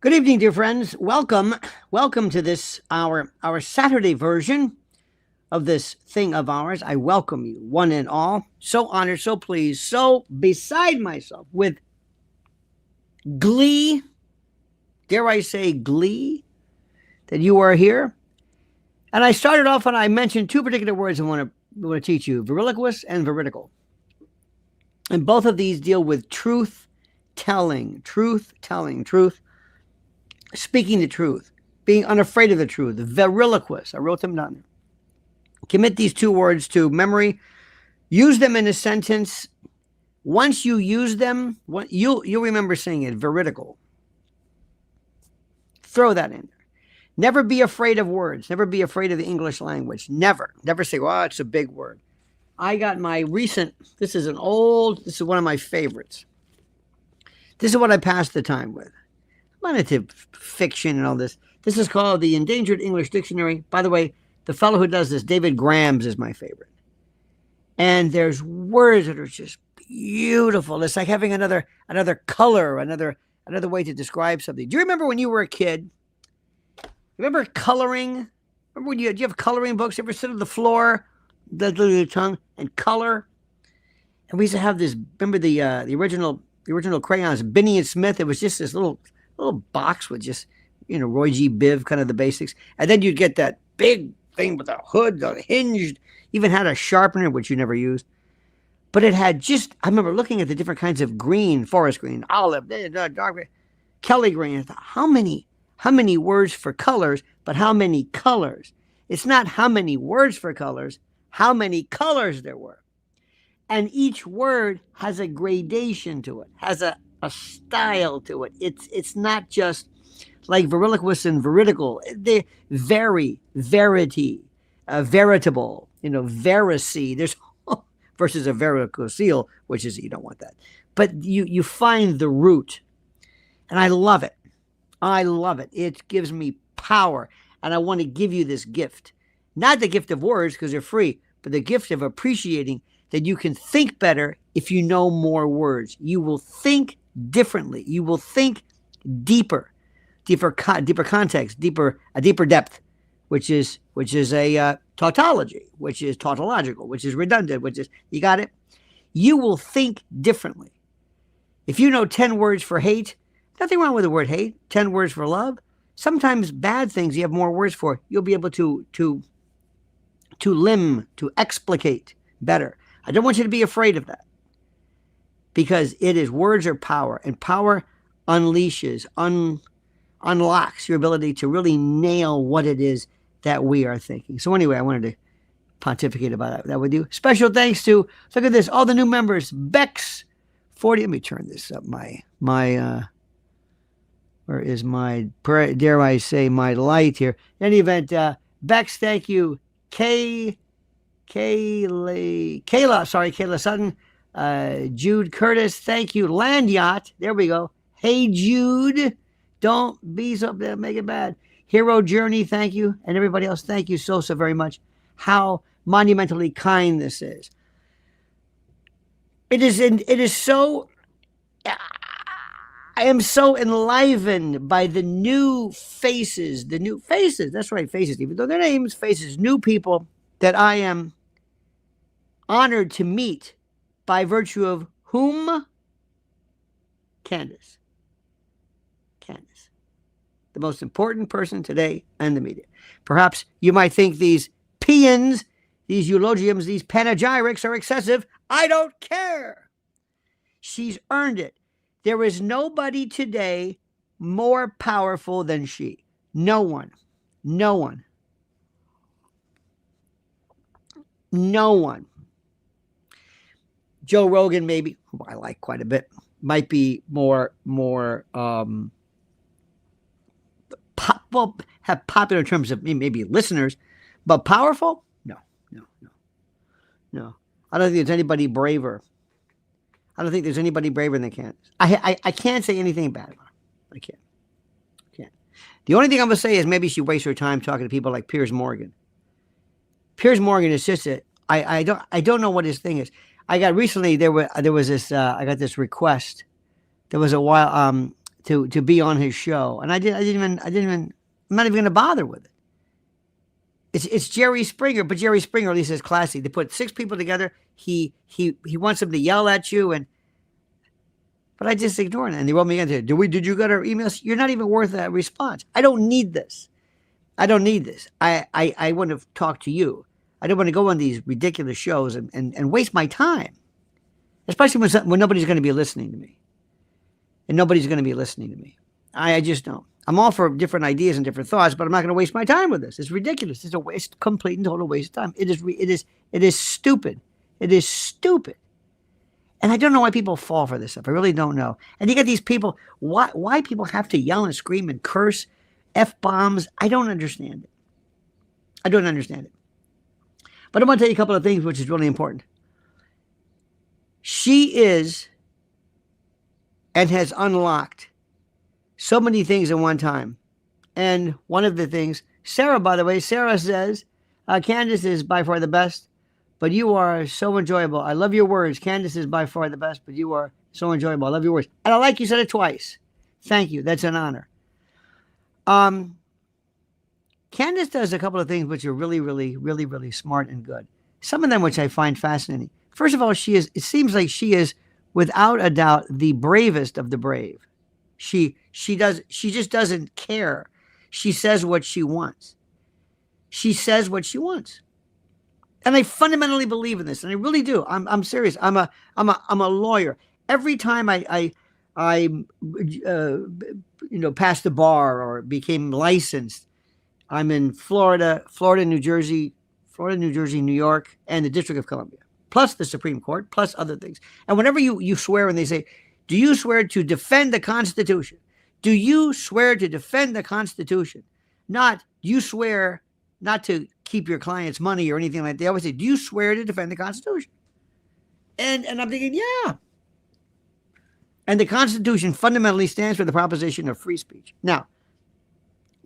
Good evening, dear friends. Welcome to this our Saturday version of this thing of ours. I welcome you, one and all. So honored, so pleased, so beside myself with glee. Dare I say glee that you are here? And I started off and I mentioned two particular words I want to teach you: veriloquous and veridical. And both of these deal with truth, speaking the truth, being unafraid of the truth, veriloquous. I wrote them down. Commit these two words to memory. Use them in a sentence. Once you use them, you'll remember saying it, veridical. Throw that in there. Never be afraid of words. Never be afraid of the English language. Never. Never say, well, it's a big word. I got my recent, this is one of my favorites. This is what I passed the time with. I'm not into fiction and all this. This is called the Endangered English Dictionary. By the way, the fellow who does this, David Graham's, is my favorite. And there's words that are just beautiful. It's like having another color, another way to describe something. Do you remember when you were a kid? Remember coloring? Remember do you have coloring books? You ever sit on the floor, your tongue, and color? And we used to have this. Remember the original crayons, Binney and Smith. It was just this little box with just Roy G. Biv, kind of the basics, and then you'd get that big thing with a hood, the hinged. Even had a sharpener, which you never used, but it had just. I remember looking at the different kinds of green, forest green, olive, dark green, Kelly green. I thought, how many words for colors, but how many colors? It's not how many words for colors, how many colors there were. And each word has a gradation to it, has a style to it. It's not just like veriloquous and veridical. They vary, verity, veritable, veracy. There's versus a varicocele, which is you don't want that. But you find the root, and I love it. I love it. It gives me power, and I want to give you this gift. Not the gift of words because they're free, but the gift of appreciating that you can think better if you know more words. You will think differently. You will think deeper context, a deeper depth, which is a tautology, which is tautological, which is redundant, which is, you got it? You will think differently. If you know 10 words for hate, nothing wrong with the word hate. 10 words for love. Sometimes bad things you have more words for. You'll be able to explicate better. I don't want you to be afraid of that, because words are power, and power unleashes, unlocks your ability to really nail what it is that we are thinking. So anyway, I wanted to pontificate about that with you. Special thanks to, look at this, all the new members. Bex 40. Let me turn this up. My where is my, dare I say, my light here? In any event, Bex, thank you. Kayla Sutton, Jude Curtis, thank you. Land Yacht, there we go. Hey Jude, don't be so, make it bad. Hero Journey, thank you. And everybody else, thank you so very much. How monumentally kind this is. It is so, I am so enlivened by the new faces, that's right, faces, even though their names, faces, new people that I am honored to meet by virtue of whom? Candace, the most important person today in the media. Perhaps you might think these paeans, these eulogiums, these panegyrics are excessive. I don't care. She's earned it. There is nobody today more powerful than she. No one. Joe Rogan, maybe, who I like quite a bit, might be more have popular terms of maybe listeners, but powerful? No. I don't think there's anybody braver. I don't think there's anybody braver than Candace. I can't say anything bad about her. I can't. The only thing I'm going to say is maybe she wastes her time talking to people like Piers Morgan. Piers Morgan is just I don't know what his thing is. I got recently there was this I got this request. There was a while to be on his show, and I didn't even. I'm not even going to bother with it. It's Jerry Springer, but Jerry Springer at least is classy. They put 6 people together. He wants them to yell at you, but I just ignore it. And they wrote me again. Did you get our emails? You're not even worth that response. I don't need this. I want to talk to you. I don't want to go on these ridiculous shows and waste my time, especially when nobody's going to be listening to me. And nobody's going to be listening to me. I just don't. I'm all for different ideas and different thoughts, but I'm not going to waste my time with this. It's ridiculous. It's a waste, complete and total waste of time. It is stupid. It is stupid. And I don't know why people fall for this stuff. I really don't know. And you get these people, why people have to yell and scream and curse F-bombs. I don't understand it. I don't understand it. But I want to tell you a couple of things which is really important. She is and has unlocked so many things at one time. And one of the things, Sarah, by the way, Sarah says, Candace is by far the best, but you are so enjoyable. I love your words. Candace is by far the best, but you are so enjoyable. I love your words. And I like you said it twice. Thank you. That's an honor. Candace does a couple of things which are really, really, really, really smart and good. Some of them which I find fascinating. First of all, it seems like she is, without a doubt, the bravest of the brave. She just doesn't care. She says what she wants. She says what she wants. And I fundamentally believe in this, and I really do. I'm serious. I'm a lawyer. Every time I passed the bar or became licensed, I'm in Florida, New Jersey, New York, and the District of Columbia, plus the Supreme Court, plus other things. And whenever you swear and they say, do you swear to defend the Constitution? Do you swear to defend the Constitution? Not, you swear not to keep your client's money or anything like that. They always say, do you swear to defend the Constitution? And I'm thinking, yeah. And the Constitution fundamentally stands for the proposition of free speech. Now,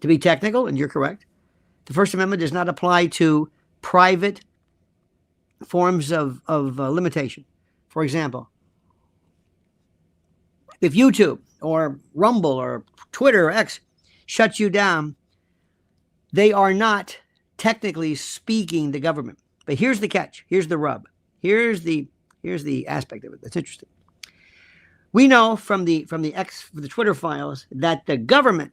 to be technical, and you're correct, the First Amendment does not apply to private forms of limitation. For example, if YouTube or Rumble or Twitter or X shuts you down, they are not technically speaking the government. But here's the catch. Here's the rub. Here's the aspect of it that's interesting. We know from the Twitter files that the government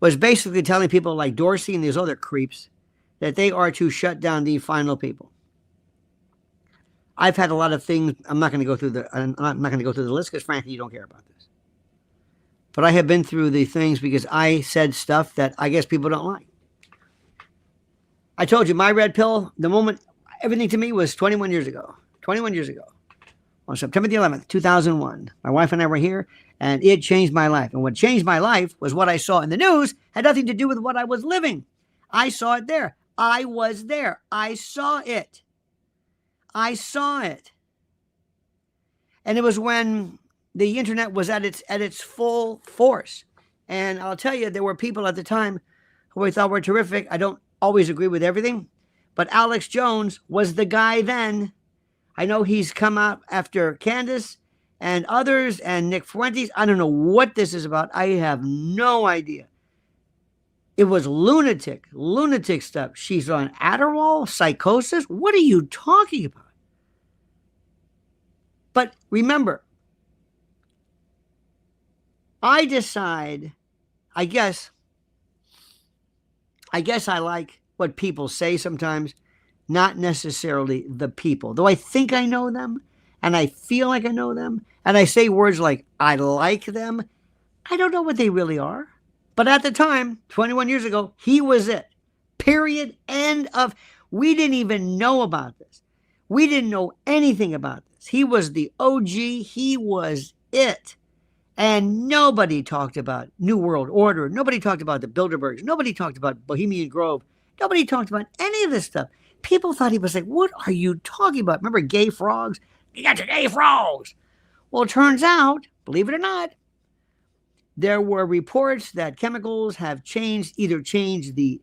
was basically telling people like Dorsey and these other creeps that they are to shut down the final people. I've had a lot of things. I'm not going to go through the list because frankly, you don't care about this. But I have been through the things because I said stuff that I guess people don't like. I told you my red pill, the moment, everything to me was 21 years ago. 21 years ago. On September the 11th, 2001. My wife and I were here, and it changed my life. And what changed my life was what I saw in the news had nothing to do with what I was living. I saw it there. I was there. I saw it. I saw it. And it was when the internet was at its full force. And I'll tell you, there were people at the time who I thought were terrific. I don't always agree with everything, but Alex Jones was the guy then. I know he's come out after Candace and others and Nick Fuentes. I don't know what this is about. I have no idea. It was lunatic stuff. She's on Adderall, psychosis. What are you talking about? But remember, I decide, I guess I like what people say sometimes, not necessarily the people. Though I think I know them, and I feel like I know them, and I say words like, I like them, I don't know what they really are. But at the time, 21 years ago, he was it. Period. End of. We didn't even know about this. We didn't know anything about this. He was the OG. He was it. And nobody talked about New World Order. Nobody talked about the Bilderbergs. Nobody talked about Bohemian Grove. Nobody talked about any of this stuff. People thought he was like, what are you talking about? Remember gay frogs? You got your gay frogs. Well, it turns out, believe it or not, there were reports that chemicals have either changed the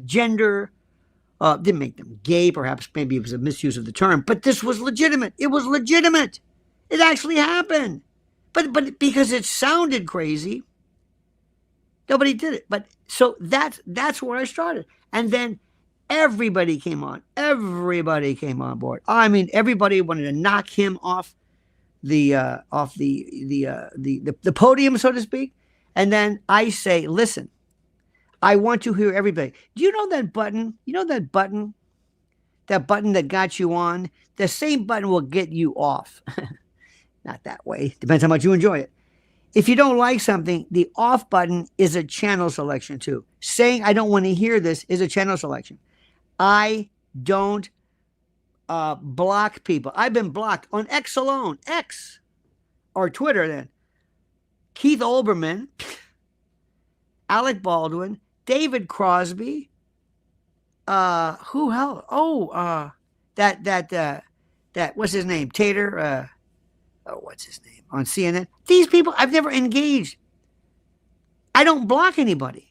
gender, didn't make them gay, perhaps maybe it was a misuse of the term, but this was legitimate. It was legitimate. It actually happened. But because it sounded crazy, nobody did it. But so that's where I started. And then everybody came on. Everybody came on board. I mean, everybody wanted to knock him off the podium, so to speak. And then I say, listen, I want to hear everybody. Do you know that button? You know that button? That button that got you on? The same button will get you off. Not that way. Depends how much you enjoy it. If you don't like something, the off button is a channel selection too. Saying I don't want to hear this is a channel selection. I don't block people. I've been blocked on X alone. X. Or Twitter then. Keith Olbermann, Alec Baldwin, David Crosby, who else? Oh, that what's his name? Tater, what's his name? On CNN. These people I've never engaged. I don't block anybody.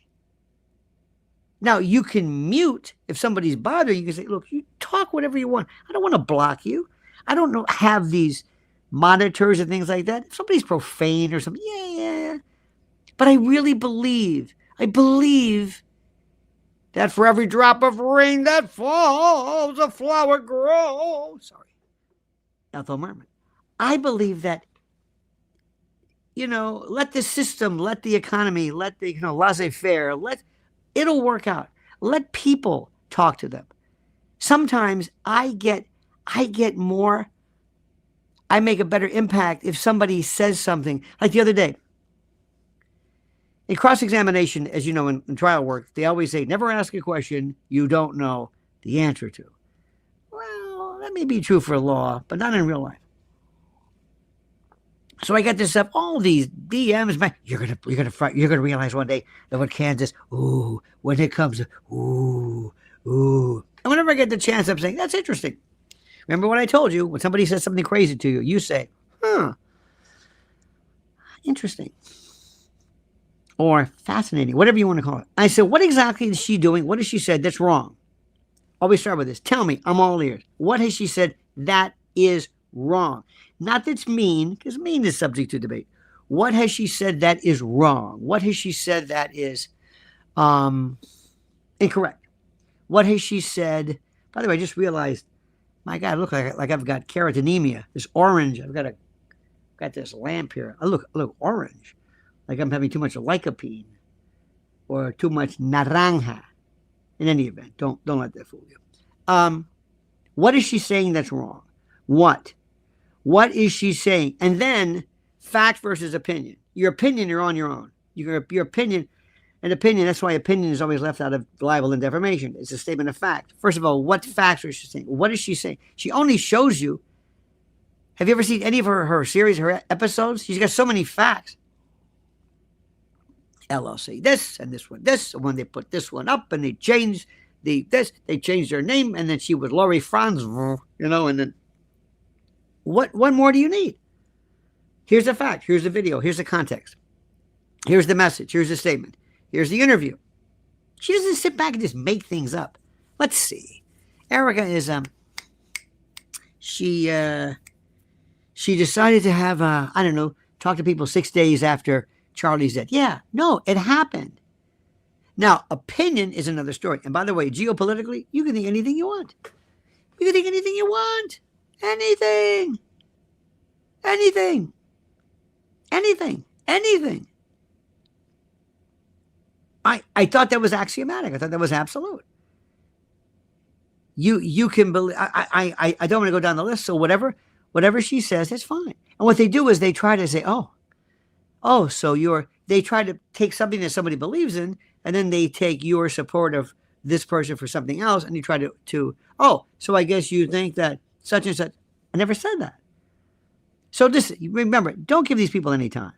Now, you can mute if somebody's bothering you. You can say, look, you talk whatever you want. I don't want to block you. I don't have these monitors and things like that. If somebody's profane or something, yeah. But I really believe that for every drop of rain that falls, a flower grows. Sorry. Ethel Merman. I believe that, let the system, let the economy, let the, laissez-faire, it'll work out. Let people talk to them. Sometimes I make a better impact if somebody says something. Like the other day, in cross-examination, as you know, in trial work, they always say, never ask a question you don't know the answer to. Well, that may be true for law, but not in real life. So I got this up, all these DMs, man. You're gonna realize one day that what Candace, when it comes to, And whenever I get the chance, I'm saying, that's interesting. Remember what I told you? When somebody says something crazy to you, you say, interesting. Or fascinating, whatever you want to call it. I said, what exactly is she doing? What has she said that's wrong? Always start with this. Tell me, I'm all ears. What has she said that is wrong? Not that's mean, because mean is subject to debate. What has she said that is wrong? What has she said that is incorrect? What has she said? By the way, I just realized, my God, I look like I've got carotenemia. This orange, I've got this lamp here. I look orange, like I'm having too much lycopene or too much naranja. In any event, don't let that fool you. What is she saying that's wrong? What is she saying? And then fact versus opinion. Your opinion, you're on your own. Your opinion, that's why opinion is always left out of libel and defamation. It's a statement of fact. First of all, what facts is she saying? What is she saying? She only shows you. Have you ever seen any of her series, her episodes? She's got so many facts. LLC, this, and this one, this. And when they put this one up and they changed they changed their name, and then she was Laurie Franz, and then what more do you need? Here's the fact, here's the video, here's the context, here's the message, here's the statement, here's the interview. She doesn't sit back and just make things up. Let's see. Erica is she decided to have talk to people 6 days after Charlie's dead. Yeah, no, it happened. Now, opinion is another story. And by the way, geopolitically, you can think anything you want. You can think anything you want. Anything. I thought that was axiomatic. I thought that was absolute. You can believe. I don't want to go down the list. So whatever she says, it's fine. And what they do is they try to say, they try to take something that somebody believes in, and then they take your support of this person for something else, and you try to so I guess you think that such and such. I never said that. So remember, don't give these people any time.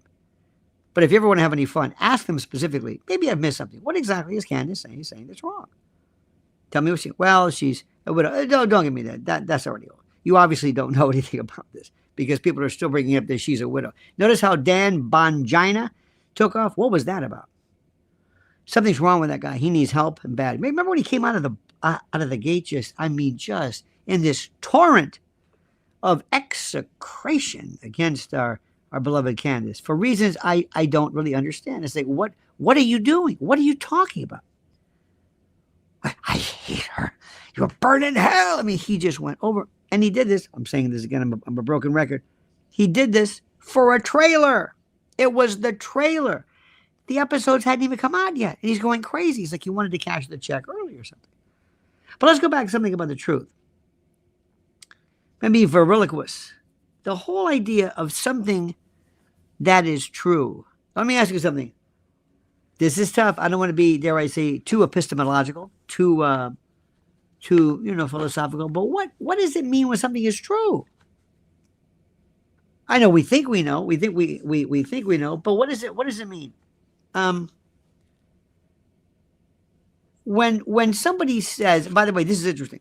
But if you ever want to have any fun, ask them specifically. Maybe I've missed something. What exactly is Candace saying that's wrong? Tell me what she's a widow. Don't give me that. That's already old. You obviously don't know anything about this, because people are still bringing up that she's a widow. Notice how Dan Bongina took off. What was that about? Something's wrong with that guy. He needs help and bad. Remember when he came out of the gate, just in this torrent of execration against our our beloved Candace, for reasons I don't really understand. It's like, what are you doing? What are you talking about? I hate her. You're burning hell. I mean, he just went over, and he did this. I'm saying this again. I'm a broken record. He did this for a trailer. It was the trailer. The episodes hadn't even come out yet. And he's going crazy. He's like, he wanted to cash the check early or something. But let's go back to something about the truth. Maybe veriloquous. The whole idea of something that is true. Let me ask you something. This is tough. I don't want to be, dare I say, too epistemological, too philosophical. But what does it mean when something is true? I know we think we know. We think we know. But what does it mean? When somebody says, by the way, this is interesting.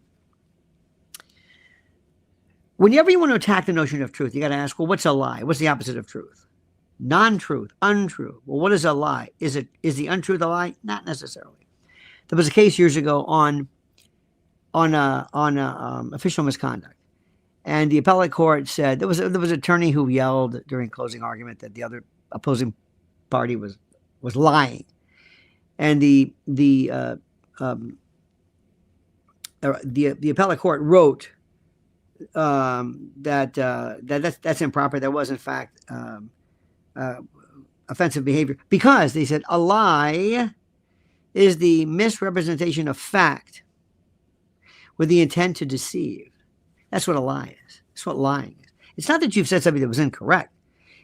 Whenever you want to attack the notion of truth, you got to ask, well, what's a lie? What's the opposite of truth? Non-truth, untrue. Well, what is a lie? Is the untruth a lie? Not necessarily. There was a case years ago on official misconduct, and the appellate court said there was an attorney who yelled during closing argument that the other opposing party was lying, and the appellate court wrote that's improper. That was in fact offensive behavior, because they said a lie is the misrepresentation of fact with the intent to deceive. That's what a lie is. That's what lying is. It's not that you've said something that was incorrect.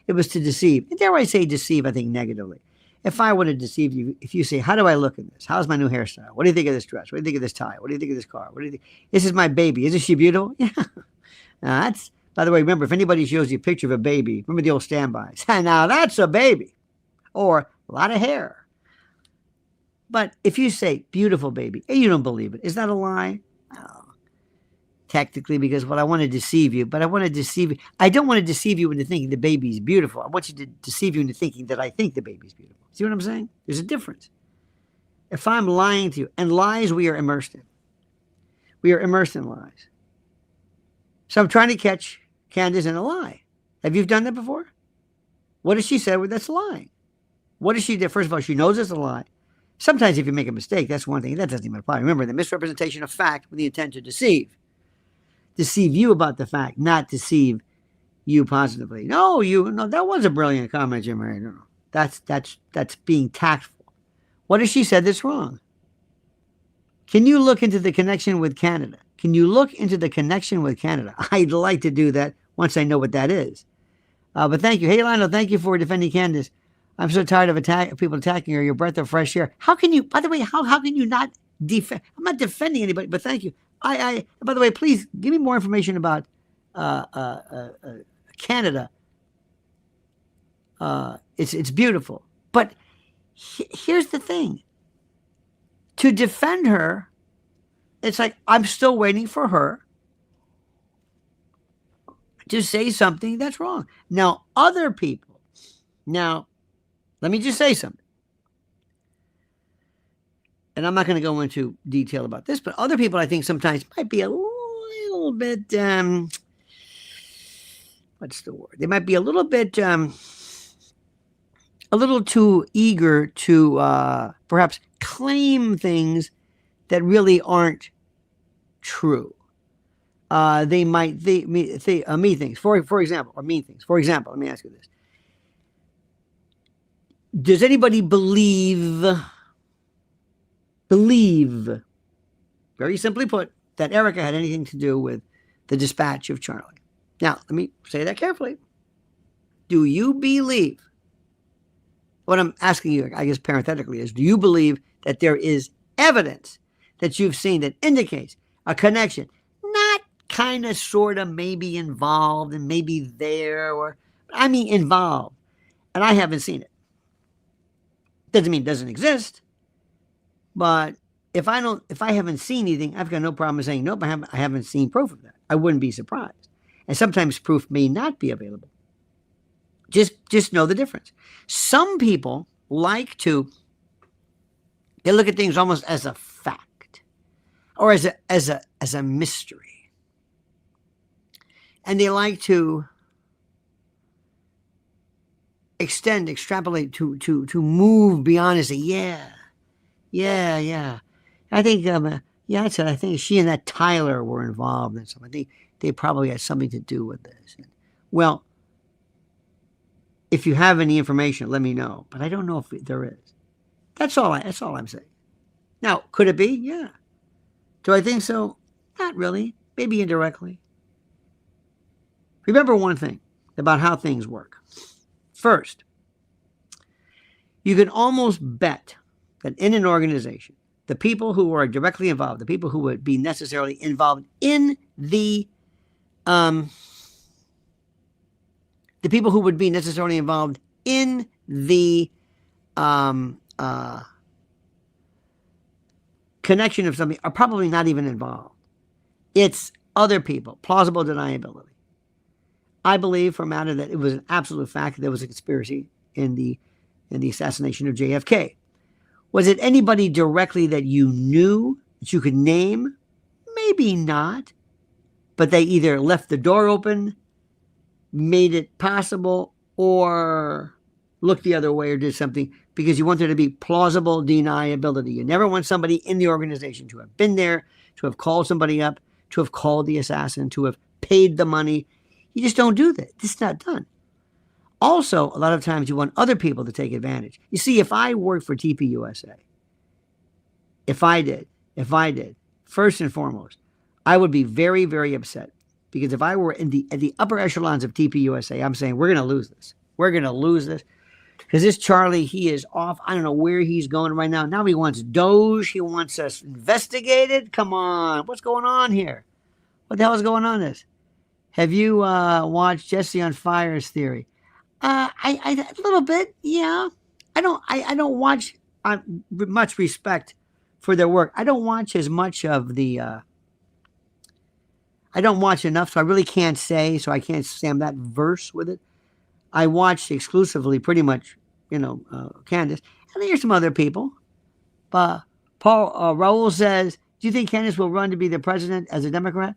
It was to deceive. And dare I say deceive, I think, negatively. If I were to deceive you, if you say, how do I look in this? How's my new hairstyle? What do you think of this dress? What do you think of this tie? What do you think of this car? What do you think? This is my baby. Isn't she beautiful? Yeah. Now that's, by the way, remember, if anybody shows you a picture of a baby, remember the old standbys. Now that's a baby. Or a lot of hair. But if you say, beautiful baby, and you don't believe it, is that a lie? Oh. Technically, because, well, I want to deceive you, but I want to deceive you. I don't want to deceive you into thinking the baby's beautiful. I want you to deceive you into thinking that I think the baby's beautiful. See what I'm saying? There's a difference. If I'm lying to you, and lies we are immersed in. We are immersed in lies. So I'm trying to catch Candace in a lie. Have you done that before? What has she said that's lying? What does she do? First of all, she knows it's a lie. Sometimes if you make a mistake, that's one thing. That doesn't even apply. Remember, the misrepresentation of fact with the intent to deceive. Deceive you about the fact, not deceive you positively. No, that was a brilliant comment you made. No. That's being tactful. What has she said that's wrong? Can you look into the connection with Canada? Can you look into the connection with Canada? I'd like to do that once I know what that is. But thank you. Hey, Lionel, thank you for defending Candace. I'm so tired of people attacking her. Your breath of fresh air. How can you, by the way, how can you not defend? I'm not defending anybody, but thank you. By the way, please give me more information about Canada. It's beautiful. But here's the thing. To defend her, it's like I'm still waiting for her to say something that's wrong. Now, other people, let me just say something. And I'm not going to go into detail about this, but other people I think sometimes might be a little bit, what's the word? They might be a little bit, a little too eager to perhaps claim things that really aren't true. They might mean things. For example, or mean things. For example, let me ask you this. Does anybody believe, very simply put, that Erica had anything to do with the dispatch of Charlie? Now, let me say that carefully. Do you believe, what I'm asking you, I guess parenthetically, is do you believe that there is evidence that you've seen that indicates a connection, not kind of, sort of, maybe involved and maybe there, or I mean involved, and I haven't seen it. Doesn't mean it doesn't exist, but if I haven't seen anything, I've got no problem saying nope. I haven't seen proof of that. I wouldn't be surprised, and sometimes proof may not be available. Just know the difference. Some people like to look at things almost as a fact, or as a mystery, and they like to extend, extrapolate, to move beyond and say, yeah. I think, I said, I think she and that Tyler were involved in something. I think they probably had something to do with this. Well, if you have any information, let me know. But I don't know if there is. That's all I'm saying. Now, could it be? Yeah. Do I think so? Not really. Maybe indirectly. Remember one thing about how things work. First, you can almost bet that in an organization, the people who are directly involved, the people who would be necessarily involved in the people who would be necessarily involved in the connection of something are probably not even involved. It's other people, plausible deniability. I believe for a matter that it was an absolute fact that there was a conspiracy in the assassination of JFK. Was it anybody directly that you knew, that you could name? Maybe not. But they either left the door open, made it possible, or looked the other way or did something because you want there to be plausible deniability. You never want somebody in the organization to have been there, to have called somebody up, to have called the assassin, to have paid the money. You just don't do that. It's not done. Also, a lot of times you want other people to take advantage. You see, if I worked for TPUSA, if I did, first and foremost, I would be very, very upset. Because if I were at the upper echelons of TPUSA, I'm saying, we're going to lose this. We're going to lose this. Because this Charlie, he is off. I don't know where he's going right now. Now he wants Doge. He wants us investigated. Come on. What's going on here? What the hell is going on this? Have you watched Jesse on Fire's Theory? I a little bit, yeah. I don't watch much respect for their work. I don't watch as much of the. I don't watch enough, so I really can't say. So I can't say I'm that versed with it. I watch exclusively, pretty much, Candace. And there's some other people. But Raul says, "Do you think Candace will run to be the president as a Democrat?"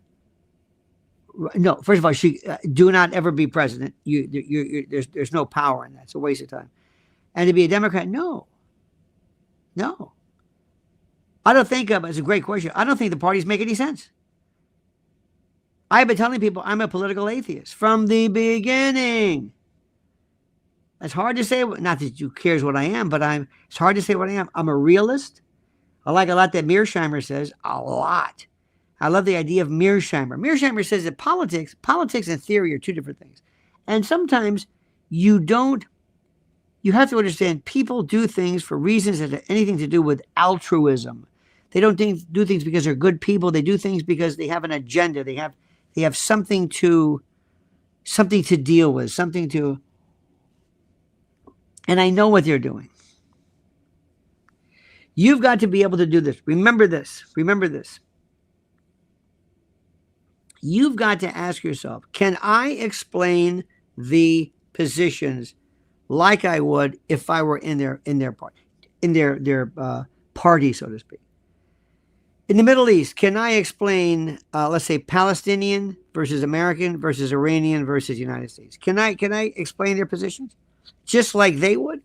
No, first of all, she do not ever be president. There's no power in that. It's a waste of time. And to be a Democrat, no. I don't think it's a great question. I don't think the parties make any sense. I've been telling people I'm a political atheist from the beginning. It's hard to say. Not that you cares what I am, but it's hard to say what I am. I'm a realist. I like a lot that Mearsheimer says. A lot. I love the idea of Mearsheimer. Mearsheimer says that politics and theory are two different things. And sometimes you have to understand people do things for reasons that have anything to do with altruism. They don't do things because they're good people. They do things because they have an agenda. They have something to deal with, and I know what they're doing. You've got to be able to do this. Remember this. You've got to ask yourself, can I explain the positions like I would if I were in their party, so to speak? In the Middle East, can I explain, let's say, Palestinian versus American versus Iranian versus United States? Can I explain their positions just like they would?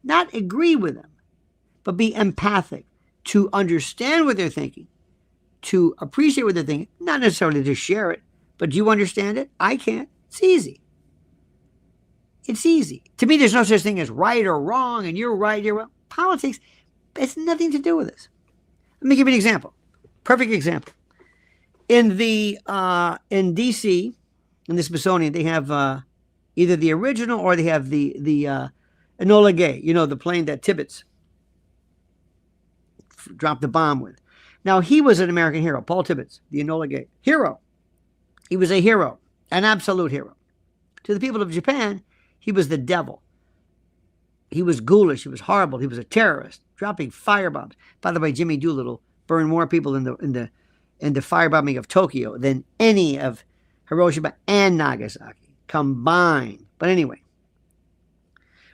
Not agree with them, but be empathic to understand what they're thinking, to appreciate what they're thinking, not necessarily to share it, but do you understand it? I can't. It's easy. To me, there's no such thing as right or wrong, and you're right, you're wrong. Politics has nothing to do with this. Let me give you an example. Perfect example. In D.C., in the Smithsonian, they have either the original or they have the Enola Gay, the plane that Tibbets dropped the bomb with. Now, he was an American hero, Paul Tibbets, the Enola Gay hero. He was a hero, an absolute hero. To the people of Japan, he was the devil. He was ghoulish. He was horrible. He was a terrorist, dropping firebombs. By the way, Jimmy Doolittle burned more people in the firebombing of Tokyo than any of Hiroshima and Nagasaki combined. But anyway,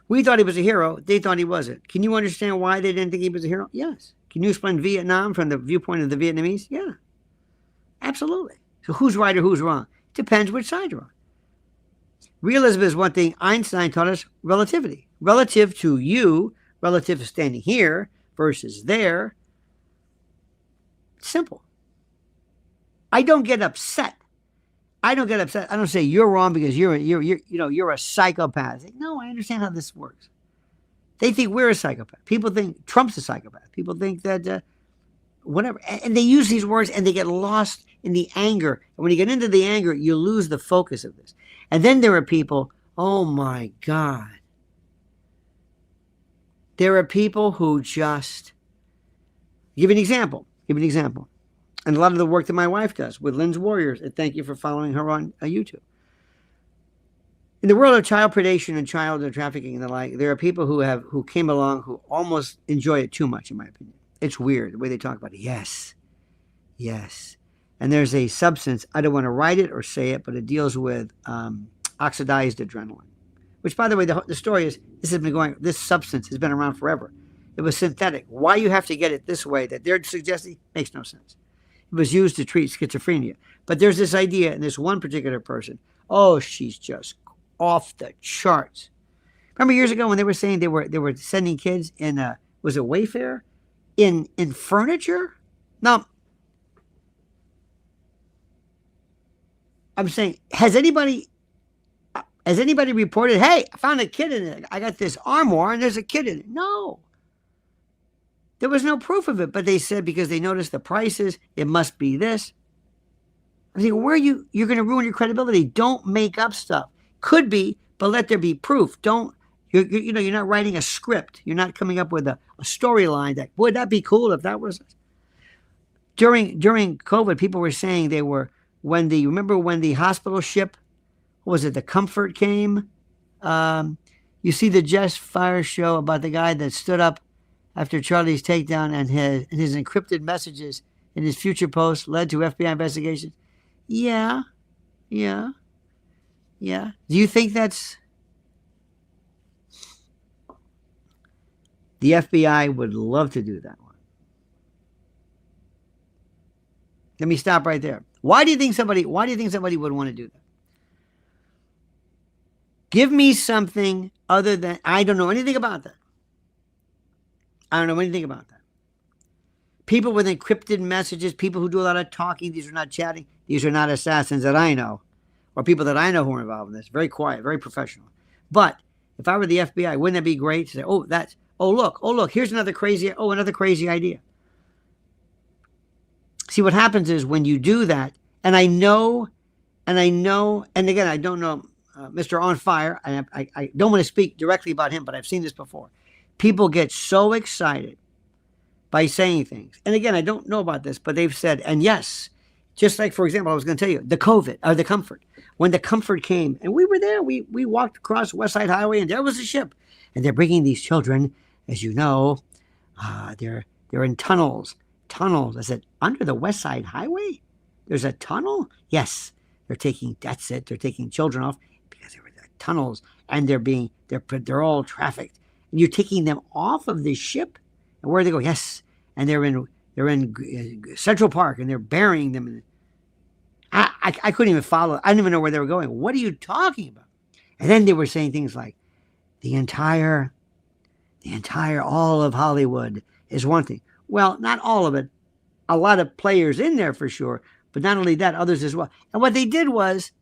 we thought he was a hero. They thought he wasn't. Can you understand why they didn't think he was a hero? Yes. Can you explain Vietnam from the viewpoint of the Vietnamese? Yeah, absolutely. So who's right or who's wrong? Depends which side you're on. Realism is one thing. Einstein taught us relativity. Relative to you, relative to standing here versus there. Simple. I don't get upset. I don't say you're wrong because you're a psychopath. No, I understand how this works. They think we're a psychopath. People think Trump's a psychopath. People think that whatever. And they use these words and they get lost in the anger. And when you get into the anger, you lose the focus of this. And then there are people, oh my God. There are people who just, give an example. And a lot of the work that my wife does with Lynn's Warriors, and thank you for following her on YouTube. In the world of child predation and child trafficking and the like, there are people who came along who almost enjoy it too much, in my opinion. It's weird the way they talk about it. Yes. And there's a substance, I don't want to write it or say it, but it deals with oxidized adrenaline. Which, by the way, the story is, this substance has been around forever. It was synthetic. Why you have to get it this way that they're suggesting makes no sense. It was used to treat schizophrenia. But there's this idea in this one particular person, oh, she's just off the charts. Remember years ago when they were saying they were sending kids in, was it Wayfair? In furniture? Now, I'm saying, has anybody reported, hey, I found a kid in it. I got this armoire and there's a kid in it. No. There was no proof of it, but they said because they noticed the prices, it must be this. I think, you're going to ruin your credibility. Don't make up stuff. Could be, but let there be proof. You're not writing a script. You're not coming up with a storyline that, would that be cool if that was. During COVID, people were saying remember when the hospital ship, was it the Comfort came? You see the Jeff Fire show about the guy that stood up after Charlie's takedown and his encrypted messages in his future posts led to FBI investigations. Yeah. Do you think that's... The FBI would love to do that one. Let me stop right there. Why do you think somebody would want to do that? Give me something other than, I don't know anything about that. People with encrypted messages, people who do a lot of talking, these are not chatting. These are not assassins that I know, or people that I know who are involved in this. Very quiet, very professional. But if I were the FBI, wouldn't that be great to say, oh look, here's another crazy idea. See, what happens is when you do that, and I know, and again, I don't know Mr. On Fire, and I don't want to speak directly about him, but I've seen this before. People get so excited by saying things. And again, I don't know about this, but they've said, and yes, just like, for example, I was going to tell you, the Comfort. When the Comfort came, and we were there, we walked across West Side Highway, and there was a ship. And they're bringing these children, as you know, they're in tunnels. I said, under the West Side Highway? There's a tunnel? Yes. They're taking children off because there were the tunnels, and they're all trafficked. And you're taking them off of the ship, and where do they go? Yes. And they're in Central Park, and they're burying them. I couldn't even follow. I didn't even know where they were going. What are you talking about? And then they were saying things like, the entire all of Hollywood is one thing. Well, not all of it. A lot of players in there for sure, but not only that, others as well. And what they did was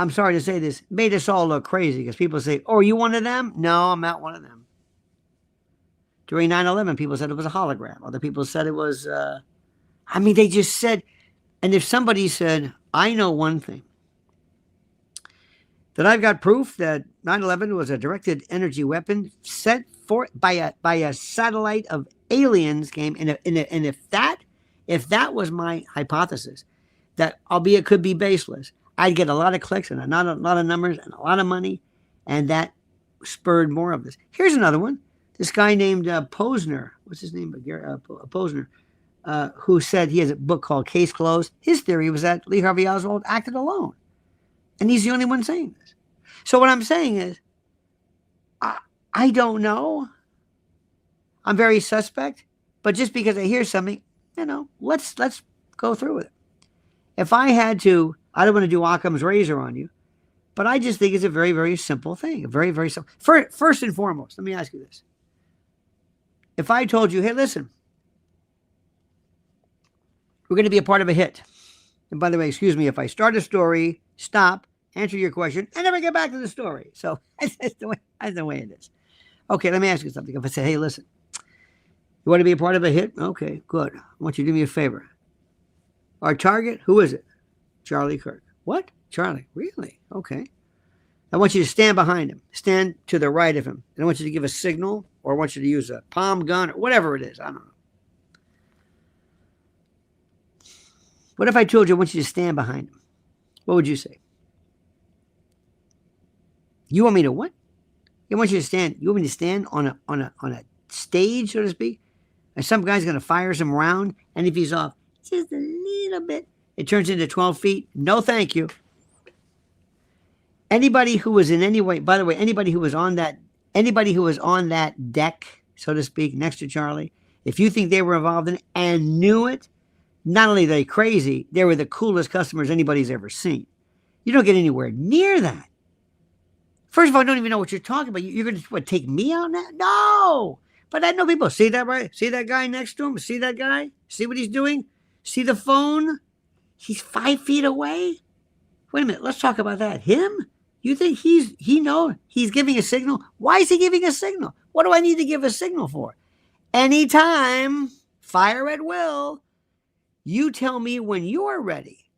I'm sorry to say this, made us all look crazy because people say, oh, are you one of them? No, I'm not one of them. During 9/11, people said it was a hologram. Other people said it was, they just said, and if somebody said, I know one thing, that I've got proof that 9/11 was a directed energy weapon set for by a satellite of aliens came, and if that was my hypothesis, that albeit could be baseless, I'd get a lot of clicks and a lot of numbers and a lot of money, and that spurred more of this. Here's another one. This guy named Posner, what's his name? Posner, who said he has a book called Case Closed. His theory was that Lee Harvey Oswald acted alone, and he's the only one saying this. So what I'm saying is, I don't know. I'm very suspect, but just because I hear something, let's go through with it. If I had to, I don't want to do Occam's razor on you, But I just think it's a very, very simple thing. A very, very simple. First and foremost, let me ask you this. If I told you, hey, listen, we're going to be a part of a hit. And by the way, excuse me, if I start a story, stop, answer your question, and never get back to the story. So that's the way it is. Okay, let me ask you something. If I say, hey, listen, you want to be a part of a hit? Okay, good. I want you to do me a favor. Our target, who is it? Charlie Kirk. What? Charlie? Really? Okay. I want you to stand behind him. Stand to the right of him. And I want you to give a signal, or I want you to use a palm gun, or whatever it is. I don't know. What if I told you I want you to stand behind him? What would you say? You want me to what? I want you to stand. You want me to stand on a stage, so to speak? And some guy's going to fire some round, and if he's off just a little bit, it turns into 12 feet. No, thank you. Anybody who was in any way, by the way, anybody who was on that deck, so to speak, next to Charlie, if you think they were involved in it and knew it, not only are they crazy, they were the coolest customers anybody's ever seen. You don't get anywhere near that. First of all, I don't even know what you're talking about. You're going to take me out now? No. But I know people. See that, right? See that guy next to him? See that guy? See what he's doing? See the phone? He's 5 feet away? Wait a minute. Let's talk about that. Him? You think he's giving a signal? Why is he giving a signal? What do I need to give a signal for? Anytime, fire at will. You tell me when you're ready.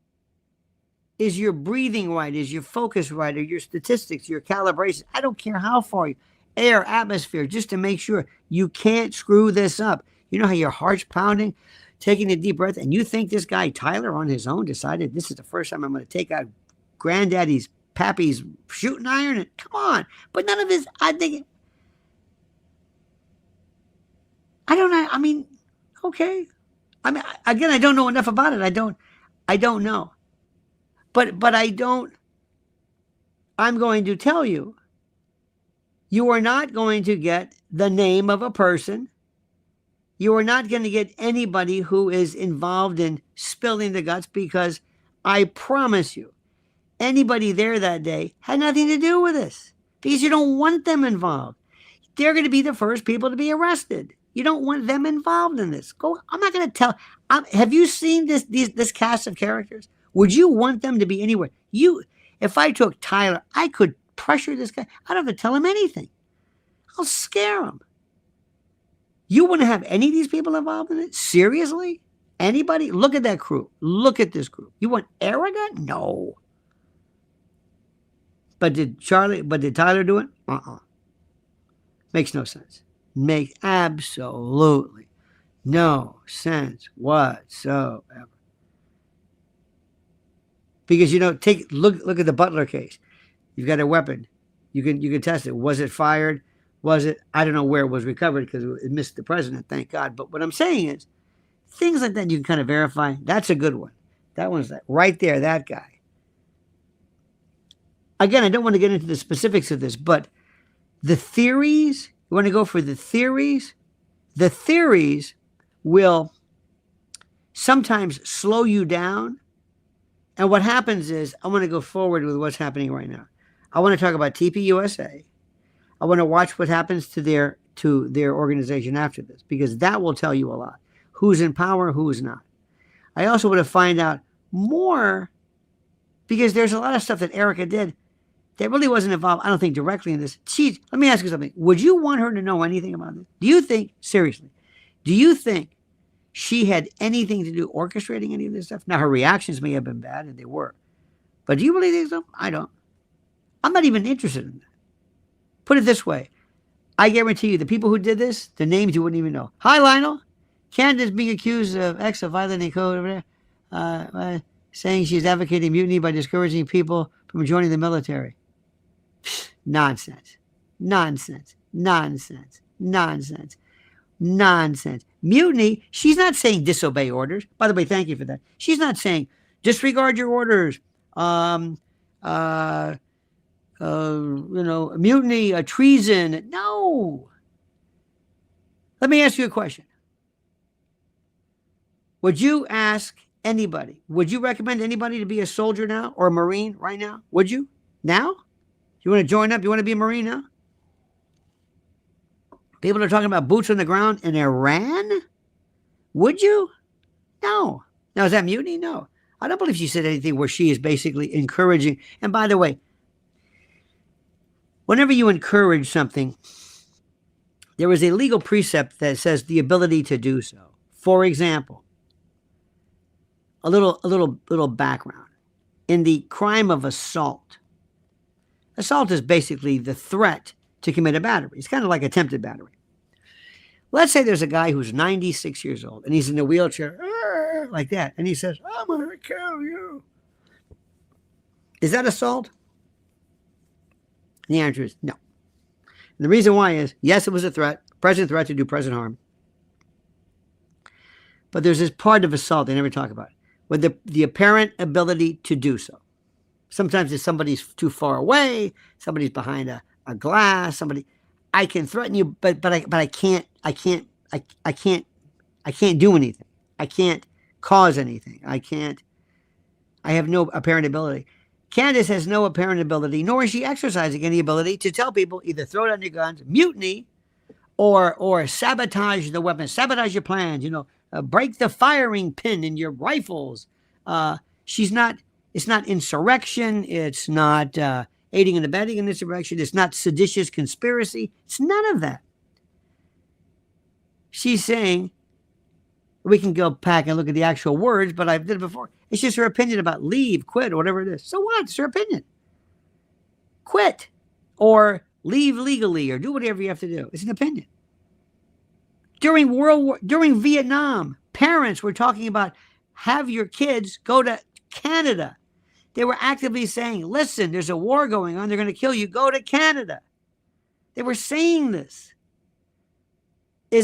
Is your breathing right? Is your focus right? Are your statistics, your calibration? I don't care how far you, air, atmosphere, just to make sure you can't screw this up. You know how your heart's pounding, taking a deep breath, and you think this guy Tyler on his own decided this is the first time I'm going to take out granddaddy's, pappy's shooting iron? And come on. But none of his, I think, I don't know. I mean, okay. I mean, again, I don't know enough about it. I don't know. But I'm going to tell you, you are not going to get the name of a person. You are not going to get anybody who is involved in spilling the guts, because I promise you, anybody there that day had nothing to do with this, because you don't want them involved. They're going to be the first people to be arrested. You don't want them involved in this. I'm not going to tell. Have you seen this cast of characters? Would you want them to be anywhere? If I took Tyler, I could pressure this guy. I don't have to tell him anything. I'll scare him. You wouldn't have any of these people involved in it? Seriously? Anybody? Look at that crew. Look at this crew. You want arrogant? No. But did Tyler do it? Makes no sense. Makes absolutely no sense whatsoever. Because, look at the Butler case. You've got a weapon. You can test it. Was it fired? Was it? I don't know where it was recovered, because it missed the president, thank God. But what I'm saying is, things like that you can kind of verify. That's a good one. That one's right there, that guy. Again, I don't want to get into the specifics of this, but the theories, you want to go for the theories? The theories will sometimes slow you down. And what happens is, I want to go forward with what's happening right now. I want to talk about TPUSA. I want to watch what happens to their organization after this, because that will tell you a lot. Who's in power, who's not. I also want to find out more, because there's a lot of stuff that Erica did that really wasn't involved, I don't think, directly in this. Let me ask you something. Would you want her to know anything about this? Do you think she had anything to do orchestrating any of this stuff? Now, her reactions may have been bad, and they were. But do you really think so? I don't. I'm not even interested in that. Put it this way. I guarantee you, the people who did this, the names you wouldn't even know. Hi, Lionel. Candace being accused of acts of violating code over there, saying she's advocating mutiny by discouraging people from joining the military. Nonsense. Nonsense. Nonsense. Nonsense. Nonsense. Mutiny, she's not saying disobey orders. By the way, thank you for that. She's not saying disregard your orders. Mutiny, treason. No. Let me ask you a question. Would you ask anybody, would you recommend anybody to be a soldier now or a Marine right now? Would you? Now? You want to join up? You want to be a Marine now? People are talking about boots on the ground in Iran? Would you? No. Now, is that mutiny? No. I don't believe she said anything where she is basically encouraging. And by the way, whenever you encourage something, there is a legal precept that says the ability to do so. For example, a little background. In the crime of assault, assault is basically the threat to commit a battery. It's kind of like attempted battery. Let's say there's a guy who's 96 years old and he's in a wheelchair like that, and he says, "I'm going to kill you." Is that assault? And the answer is no. And the reason why is, yes, it was a threat, present threat to do present harm. But there's this part of assault they never talk about, with the apparent ability to do so. Sometimes if somebody's too far away, somebody's behind a glass, I can threaten you, but I can't do anything. I can't cause anything. I have no apparent ability. Candace has no apparent ability, nor is she exercising any ability to tell people either throw down your guns, mutiny, or sabotage the weapons, sabotage your plans, break the firing pin in your rifles. It's not insurrection. It's not aiding and abetting in insurrection. It's not seditious conspiracy. It's none of that. She's saying, we can go back and look at the actual words, but I've did it before. It's just her opinion about leave, quit, or whatever it is. So what? It's her opinion. Quit or leave legally or do whatever you have to do. It's an opinion. During Vietnam, parents were talking about have your kids go to Canada. They were actively saying, listen, there's a war going on. They're going to kill you. Go to Canada. They were saying this. What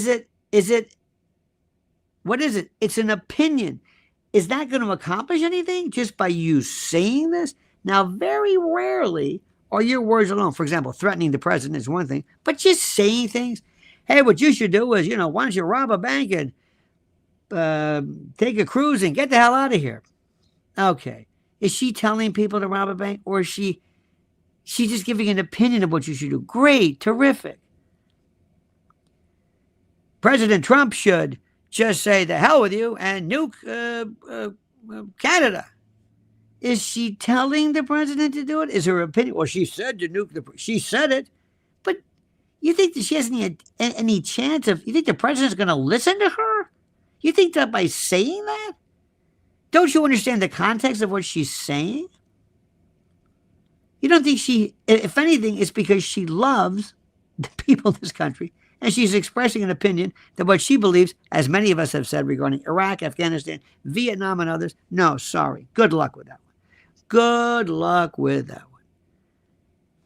is it? It's an opinion. Is that going to accomplish anything just by you saying this? Now, very rarely are your words alone. For example, threatening the president is one thing, but just saying things. Hey, what you should do is, why don't you rob a bank and take a cruise and get the hell out of here? Okay. Is she telling people to rob a bank, or is she just giving an opinion of what you should do? Great, terrific. President Trump should just say the hell with you and nuke Canada. Is she telling the president to do it? Is her opinion? Well, she said to nuke she said it. But you think that she has any chance of, you think the president's going to listen to her? You think that by saying that? Don't you understand the context of what she's saying? You don't think if anything, it's because she loves the people of this country, and she's expressing an opinion that what she believes, as many of us have said regarding Iraq, Afghanistan, Vietnam, and others, no, sorry. Good luck with that one. Good luck with that one.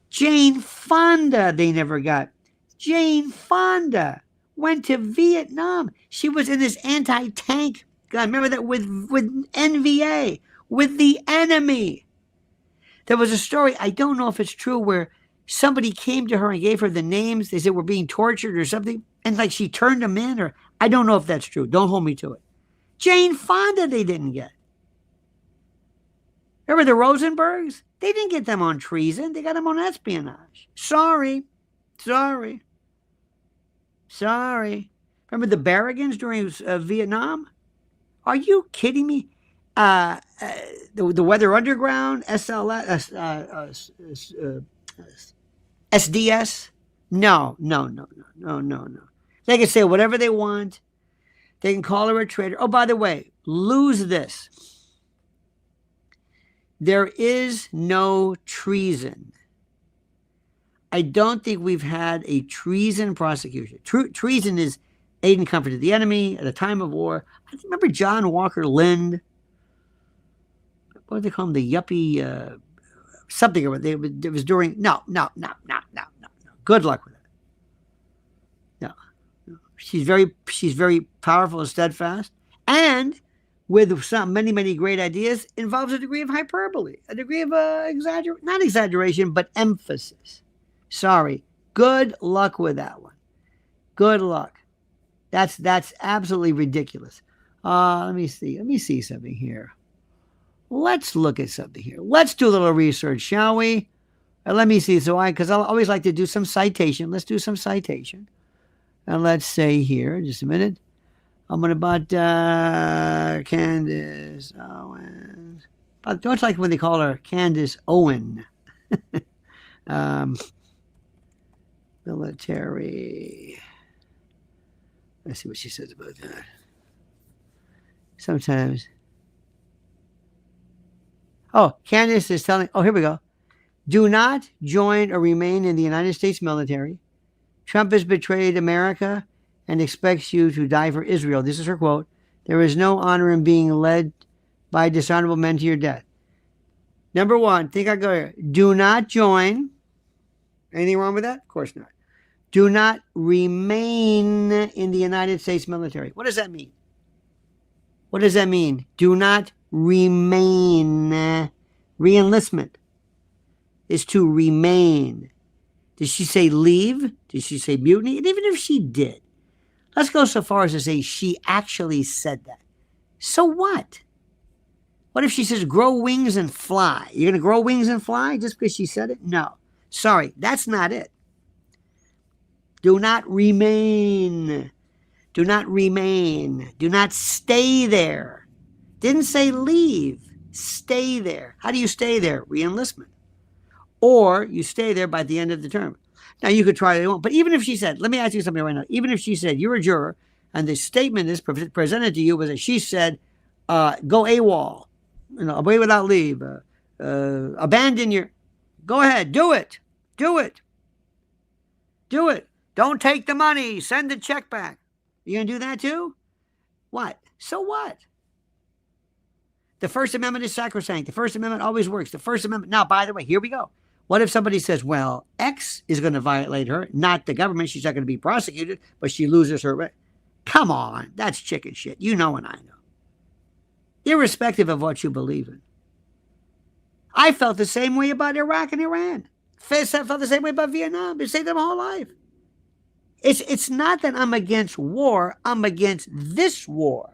Jane Fonda, they never got. Jane Fonda went to Vietnam. She was in this anti-tank. God, remember that with NVA, with the enemy. There was a story, I don't know if it's true, where somebody came to her and gave her the names. They said we're being tortured or something. And like she turned them in, or I don't know if that's true. Don't hold me to it. Jane Fonda, they didn't get. Remember the Rosenbergs? They didn't get them on treason. They got them on espionage. Sorry. Remember the Barragans during Vietnam? Are you kidding me? The Weather Underground, SLS, SDS? No. They can say whatever they want. They can call her a traitor. Oh, by the way, lose this. There is no treason. I don't think we've had a treason prosecution. Treason is aid and comfort to the enemy at a time of war. I remember John Walker Lind. What did they call him? The yuppie something. It was during. No. Good luck with it. No. She's very powerful and steadfast, and with many great ideas, involves a degree of hyperbole, a degree of not exaggeration, but emphasis. Sorry. Good luck with that one. Good luck. That's absolutely ridiculous. Let me see something here. Let's look at something here. Let's do a little research, shall we? Let me see. So because I always like to do some citation. Let's do some citation. And let's say here, just a minute. I'm going to about Candace Owens. I don't like when they call her Candace Owen. Military. Let's see what she says about that. Sometimes. Oh, Candace is telling. Oh, here we go. Do not join or remain in the United States military. Trump has betrayed America and expects you to die for Israel. This is her quote. There is no honor in being led by dishonorable men to your death. Number one, think I go here. Do not join. Anything wrong with that? Of course not. Do not remain in the United States military. What does that mean? What does that mean? Do not remain. Re-enlistment is to remain. Did she say leave? Did she say mutiny? And even if she did, let's go so far as to say she actually said that. So what? What if she says grow wings and fly? You're going to grow wings and fly just because she said it? No. Sorry, that's not it. Do not remain. Do not remain. Do not stay there. Didn't say leave. Stay there. How do you stay there? Re-enlistment. Or you stay there by the end of the term. Now, you could try it, but even if she said, let me ask you something right now. Even if she said, you're a juror, and the statement is presented to you was that she said, go AWOL, away without leave, abandon your, go ahead, do it, do it, do it. Don't take the money, send the check back. You going to do that too? What? So what? The First Amendment is sacrosanct. The First Amendment always works. The First Amendment. Now, by the way, here we go. What if somebody says, well, X is going to violate her, not the government. She's not going to be prosecuted, but she loses her right. Come on. That's chicken shit. You know and I know. Irrespective of what you believe in. I felt the same way about Iraq and Iran. I felt the same way about Vietnam. I've been saying that my whole life. It's not that I'm against war. I'm against this war.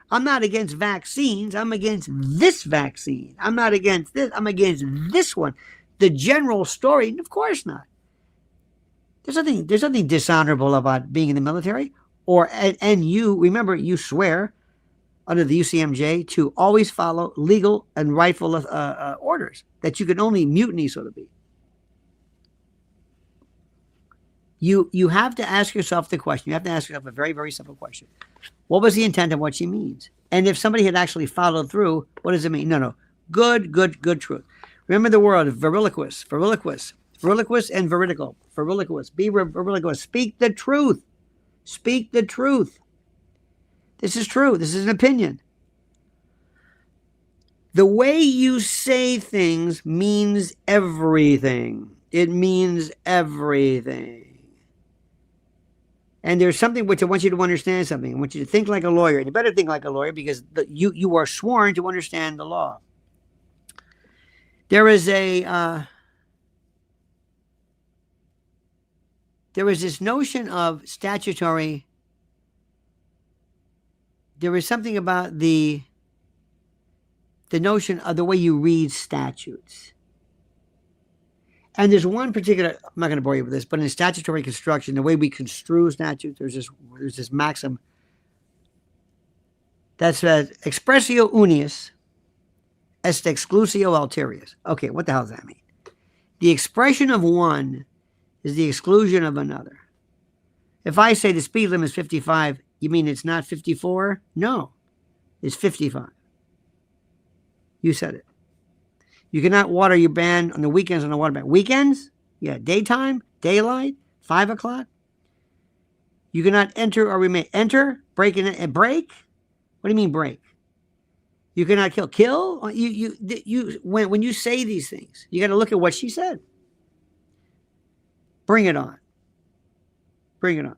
I'm not against vaccines. I'm against this vaccine. I'm not against this. I'm against this one. The general story, of course not. There's nothing dishonorable about being in the military. And you, remember, you swear under the UCMJ to always follow legal and rightful orders, that you can only mutiny, so to be. You have to ask yourself the question. You have to ask yourself a very, very simple question. What was the intent of what she means? And if somebody had actually followed through, what does it mean? No. Good truth. Remember the word veriloquist and veridical. Veriloquist. Be veriloquist. Speak the truth. Speak the truth. This is true. This is an opinion. The way you say things means everything. It means everything. And there's something which I want you to understand something. I want you to think like a lawyer. And you better think like a lawyer because you are sworn to understand the law. There is this notion of statutory. There is something about the notion of the way you read statutes. And there's one particular, I'm not going to bore you with this, but in statutory construction, the way we construe statutes, there's this maxim that says, expressio unius est exclusio alterius. Okay, what the hell does that mean? The expression of one is the exclusion of another. If I say the speed limit is 55, you mean it's not 54? No, it's 55. You said it. You cannot water your ban on the weekends on the water ban. Weekends? Yeah, daytime, daylight, 5 o'clock. You cannot enter or remain. Enter, break, and break? What do you mean break? You cannot kill. Kill? When you say these things, you got to look at what she said. Bring it on. Bring it on.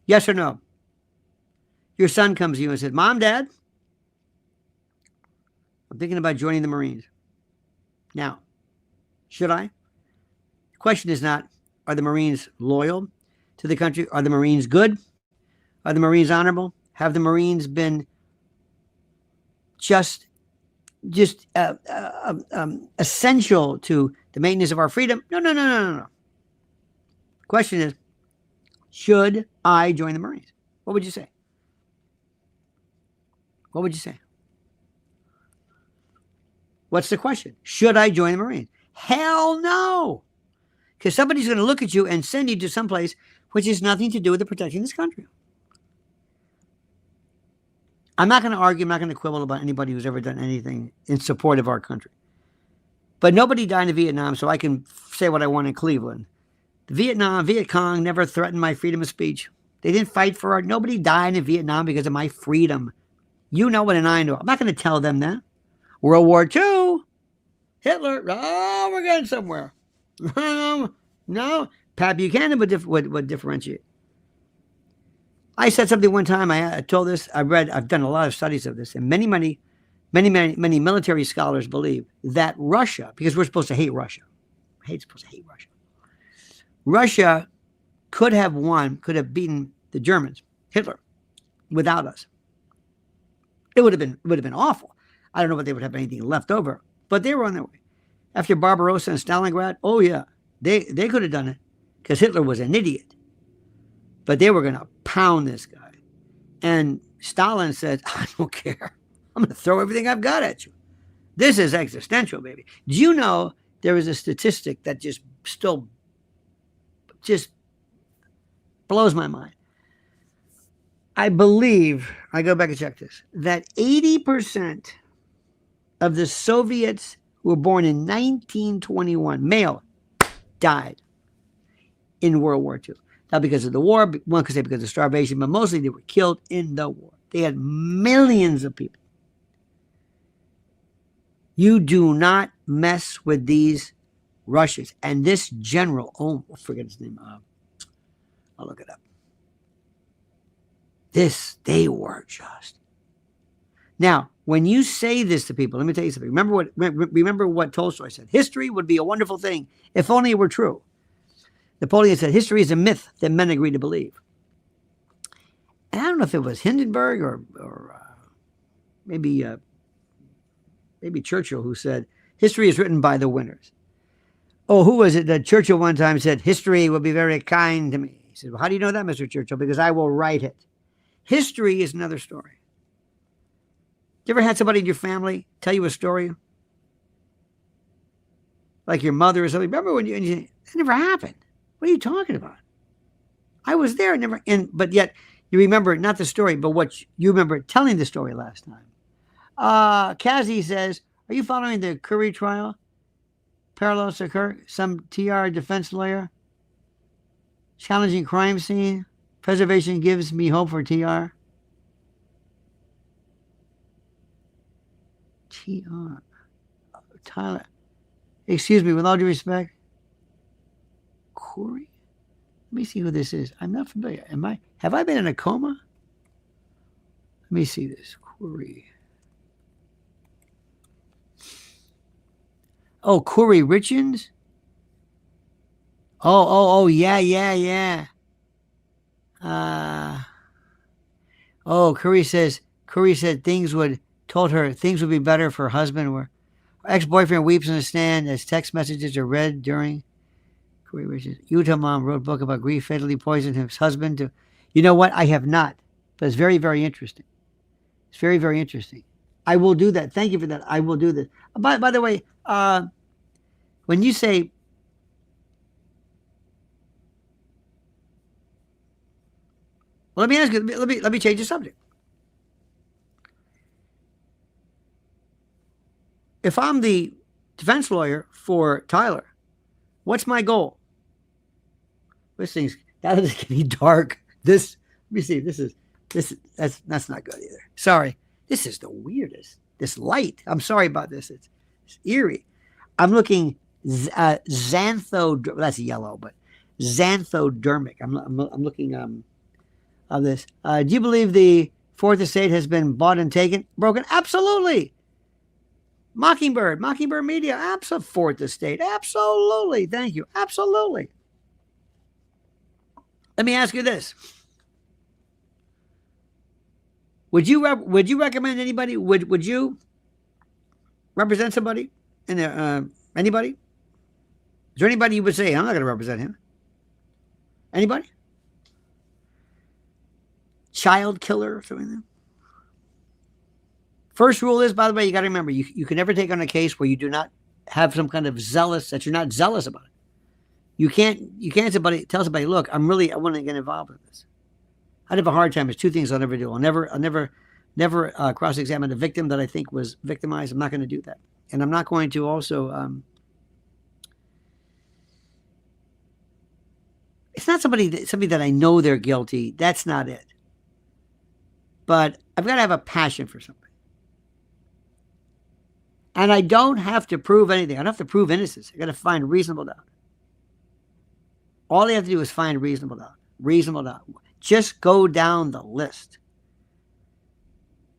Yes or no? Your son comes to you and says, Mom, Dad, I'm thinking about joining the Marines. Now, should I? The question is not, are the Marines loyal to the country? Are the Marines good? Are the Marines honorable? Have the Marines been just essential to the maintenance of our freedom. No, no, no, no, no, no. Question is, should I join the Marines? What would you say? What would you say? What's the question? Should I join the Marines? Hell no. Because somebody's going to look at you and send you to someplace which has nothing to do with the protecting this country. I'm not going to argue, I'm not going to quibble about anybody who's ever done anything in support of our country. But nobody died in Vietnam, so I can say what I want in Cleveland. Viet Cong never threatened my freedom of speech. They didn't fight for it. Nobody died in Vietnam because of my freedom. You know it and I know. I'm not going to tell them that. World War II, Hitler, oh, we're getting somewhere. No, Pat Buchanan would differentiate. I said something one time, I told this, I've done a lot of studies of this, and many military scholars believe that Russia, because we're supposed to hate Russia. Supposed to hate Russia. Russia could have beaten the Germans, Hitler, without us. It would have been awful. I don't know if they would have anything left over, but they were on their way. After Barbarossa and Stalingrad, oh yeah, they could have done it because Hitler was an idiot. But they were going to pound this guy. And Stalin said, I don't care. I'm going to throw everything I've got at you. This is existential, baby. Do you know there is a statistic that just blows my mind? I believe, I go back and check this, that 80% of the Soviets who were born in 1921, male, died in World War II. Not because of the war, one could say because of starvation, but mostly they were killed in the war. They had millions of people. You do not mess with these Russians. And this general, I forget his name. I'll look it up. They were just. Now, when you say this to people, let me tell you something. Remember what Tolstoy said. History would be a wonderful thing if only it were true. Napoleon said, history is a myth that men agree to believe. And I don't know if it was Hindenburg or maybe Churchill who said, history is written by the winners. Oh, who was it that Churchill one time said, history will be very kind to me? He said, well, how do you know that, Mr. Churchill? Because I will write it. History is another story. You ever had somebody in your family tell you a story? Like your mother or something? Remember when it never happened. What are you talking about? I was there, but yet you remember not the story, but what you remember telling the story last time. Kazi says, are you following the Curry trial? Parallels occur. Some TR defense lawyer challenging crime scene. Preservation gives me hope for TR. TR. Tyler. Excuse me, with all due respect. Corey? Let me see who this is. I'm not familiar. Have I been in a coma? Let me see this. Corey. Oh, Corey Richards? Oh, yeah. Curry said told her things would be better if her husband were. Her ex-boyfriend weeps in the stand as text messages are read during. Corey Richards. Utah mom wrote a book about grief, fatally poisoned his husband. You know what? I have not. But it's very, very interesting. It's very, very interesting. I will do that. Thank you for that. I will do this. By the way, when you say, well, let me ask you, let me change the subject. If I'm the defense lawyer for Tyler, what's my goal? That is getting dark. Let me see, that's not good either. Sorry. This is the weirdest. This light. I'm sorry about this. It's eerie. I'm looking that's yellow, but xanthodermic. I'm looking of this. Do you believe the fourth estate has been bought and broken? Absolutely. Mockingbird Media, absolutely. Fourth estate, absolutely. Thank you, absolutely. Let me ask you this: Would you recommend anybody? Would you represent somebody in anybody? Is there anybody you would say, I'm not going to represent him? Anybody? Child killer or something? First rule is, by the way, you got to remember, you can never take on a case where you do not have some kind of that you're not zealous about it. You can't tell somebody, look, I want to get involved in this. I'd have a hard time. There's two things I'll never do. I'll never cross-examine a victim that I think was victimized. I'm not going to do that. And I'm not going to also, it's not somebody that I know they're guilty. That's not it. But I've got to have a passion for something. And I don't have to prove anything. I don't have to prove innocence. I got to find reasonable doubt. All you have to do is find reasonable doubt. Reasonable doubt. Just go down the list.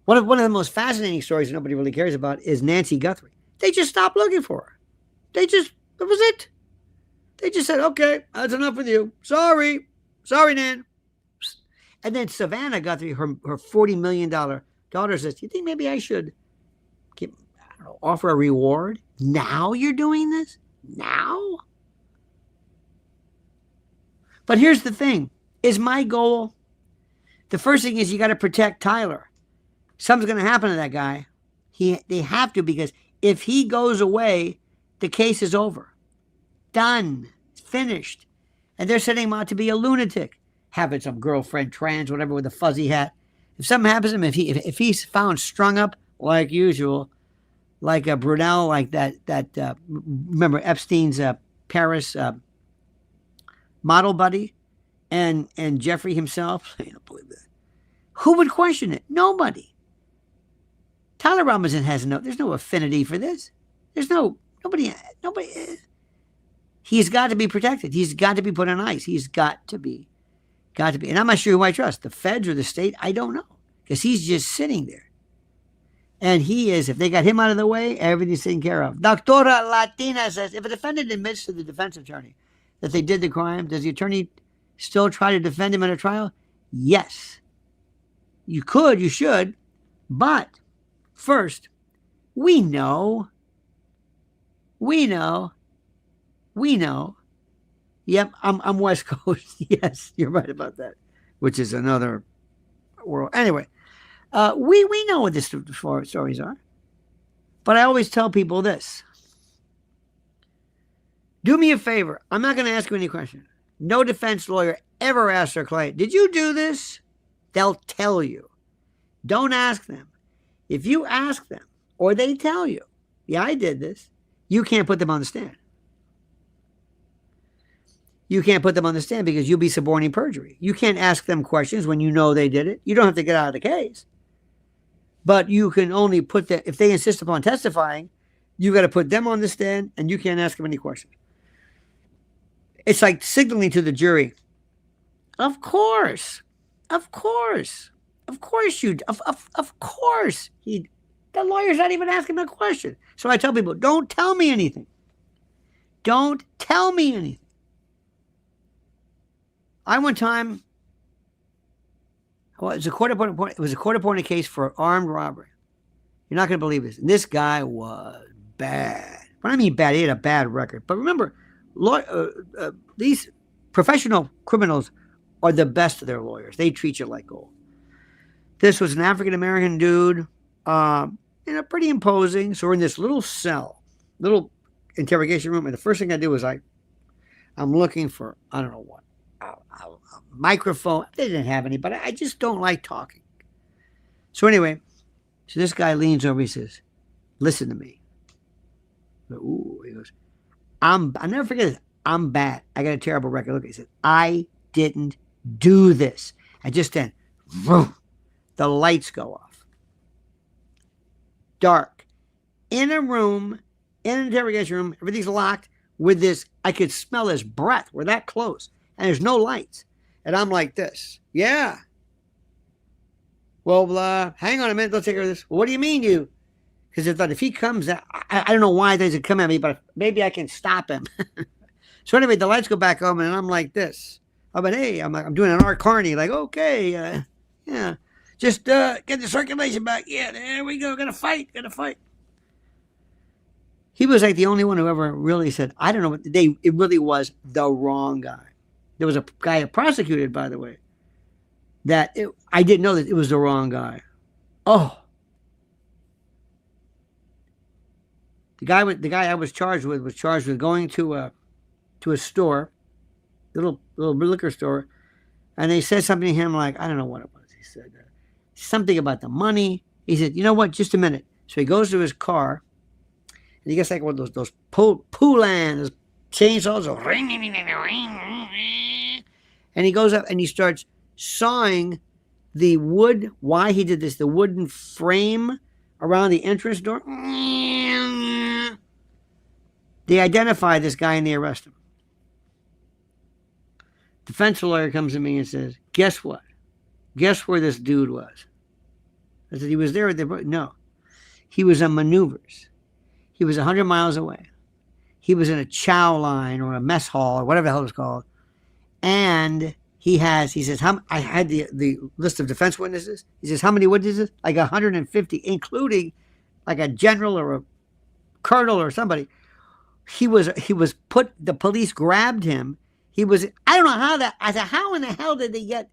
One of the most fascinating stories that nobody really cares about is Nancy Guthrie. They just stopped looking for her. That was it. They just said, okay, that's enough with you. Sorry, Nan. And then Savannah Guthrie, her $40 million daughter says, do you think maybe I should offer a reward? Now you're doing this? Now? But here's the thing. Is my goal, the first thing is you got to protect Tyler. Something's going to happen to that guy. They have to, because if he goes away, the case is over. Done. Finished. And they're setting him out to be a lunatic. Having some girlfriend, trans, whatever, with a fuzzy hat. If something happens to him, if he's found strung up, like usual, like a Brunel, like that remember Epstein's Paris model buddy, and Jeffrey himself, I don't believe that. Who would question it? Nobody. Tyler Robinson there's no affinity for this. There's nobody. He's got to be protected. He's got to be put on ice. He's got to be. And I'm not sure who I trust, the feds or the state. I don't know, because he's just sitting there. And he is, if they got him out of the way, everything's taken care of. Doctora Latina says, if a defendant admits to the defense attorney that they did the crime, does the attorney still try to defend him in a trial? Yes. You should, but first, we know. Yep, I'm West Coast. Yes, you're right about that, which is another world. Anyway, we know what the stories are, but I always tell people this. Do me a favor. I'm not going to ask you any questions. No defense lawyer ever asks their client, did you do this? They'll tell you. Don't ask them. If you ask them, or they tell you, yeah, I did this, you can't put them on the stand. You can't put them on the stand because you'll be suborning perjury. You can't ask them questions when you know they did it. You don't have to get out of the case. But you can only put that, if they insist upon testifying, you got to put them on the stand and you can't ask them any questions. It's like signaling to the jury, of course. The lawyer's not even asking a question. So I tell people, don't tell me anything. Don't tell me anything. I one time, it was a court-appointed case for armed robbery. You're not going to believe this. And this guy was bad. When I mean bad, he had a bad record. But remember, these professional criminals are the best of their lawyers. They treat you like gold. This was an African-American dude, pretty imposing. So we're in this little cell, little interrogation room. And the first thing I do is I'm looking for, I don't know what, a microphone. They didn't have any, but I just don't like talking. So anyway, so this guy leans over, he says, listen to me. Ooh, he goes, I'll never forget this. I'm bad. I got a terrible record. Look, he said, I didn't do this. And just then, vroom, the lights go off. Dark. In a room, in an interrogation room, everything's locked with this, I could smell his breath. We're that close. And there's no lights. And I'm like this. Yeah. Well, hang on a minute. Let's take care of this. Well, what do you mean you? Because I thought if he comes, I don't know why he doesn't come at me, but maybe I can stop him. So anyway, the lights go back on, and I'm like this. I'm like, hey, I'm doing an Art Carney. Like, okay, yeah. Just get the circulation back. Yeah, there we go. Gonna fight. He was like the only one who ever really said, I don't know what it really was the wrong guy. There was a guy prosecuted, by the way, I didn't know that it was the wrong guy. Oh, the guy I was charged with going to a store, little liquor store, and they said something to him like, I don't know what it was. He said something about the money. He said, you know what? Just a minute. So he goes to his car, and he gets like one of those Poulan chainsaws, and he goes up and he starts sawing the wood. Why he did this? The wooden frame around the entrance door. They identify this guy and they arrest him. Defense lawyer comes to me and says, guess what? Guess where this dude was? I said, he was there at the... No. He was on maneuvers. He was 100 miles away. He was in a chow line or a mess hall or whatever the hell it's called. And he says, I had the list of defense witnesses. He says, how many witnesses? Like 150, including like a general or a colonel or somebody. He was put, the police grabbed him. I don't know how I said, how in the hell did they get,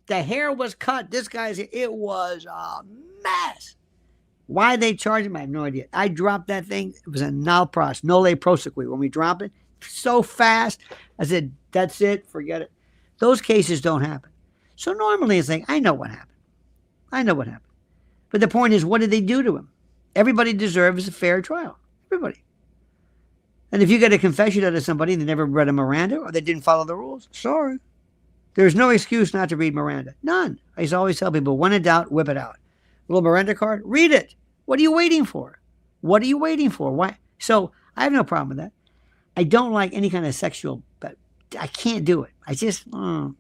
the hair was cut. It was a mess. Why they charged him, I have no idea. I dropped that thing. It was a nol prosequi. When we drop it, so fast, I said, that's it, forget it. Those cases don't happen. So normally it's like, I know what happened. But the point is, what did they do to him? Everybody deserves a fair trial. Everybody. And if you get a confession out of somebody and they never read a Miranda or they didn't follow the rules, sorry. There's no excuse not to read Miranda. None. I used to always tell people, when in doubt, whip it out. A little Miranda card, read it. What are you waiting for? Why? So I have no problem with that. I don't like any kind of sexual, but I can't do it. I just, no.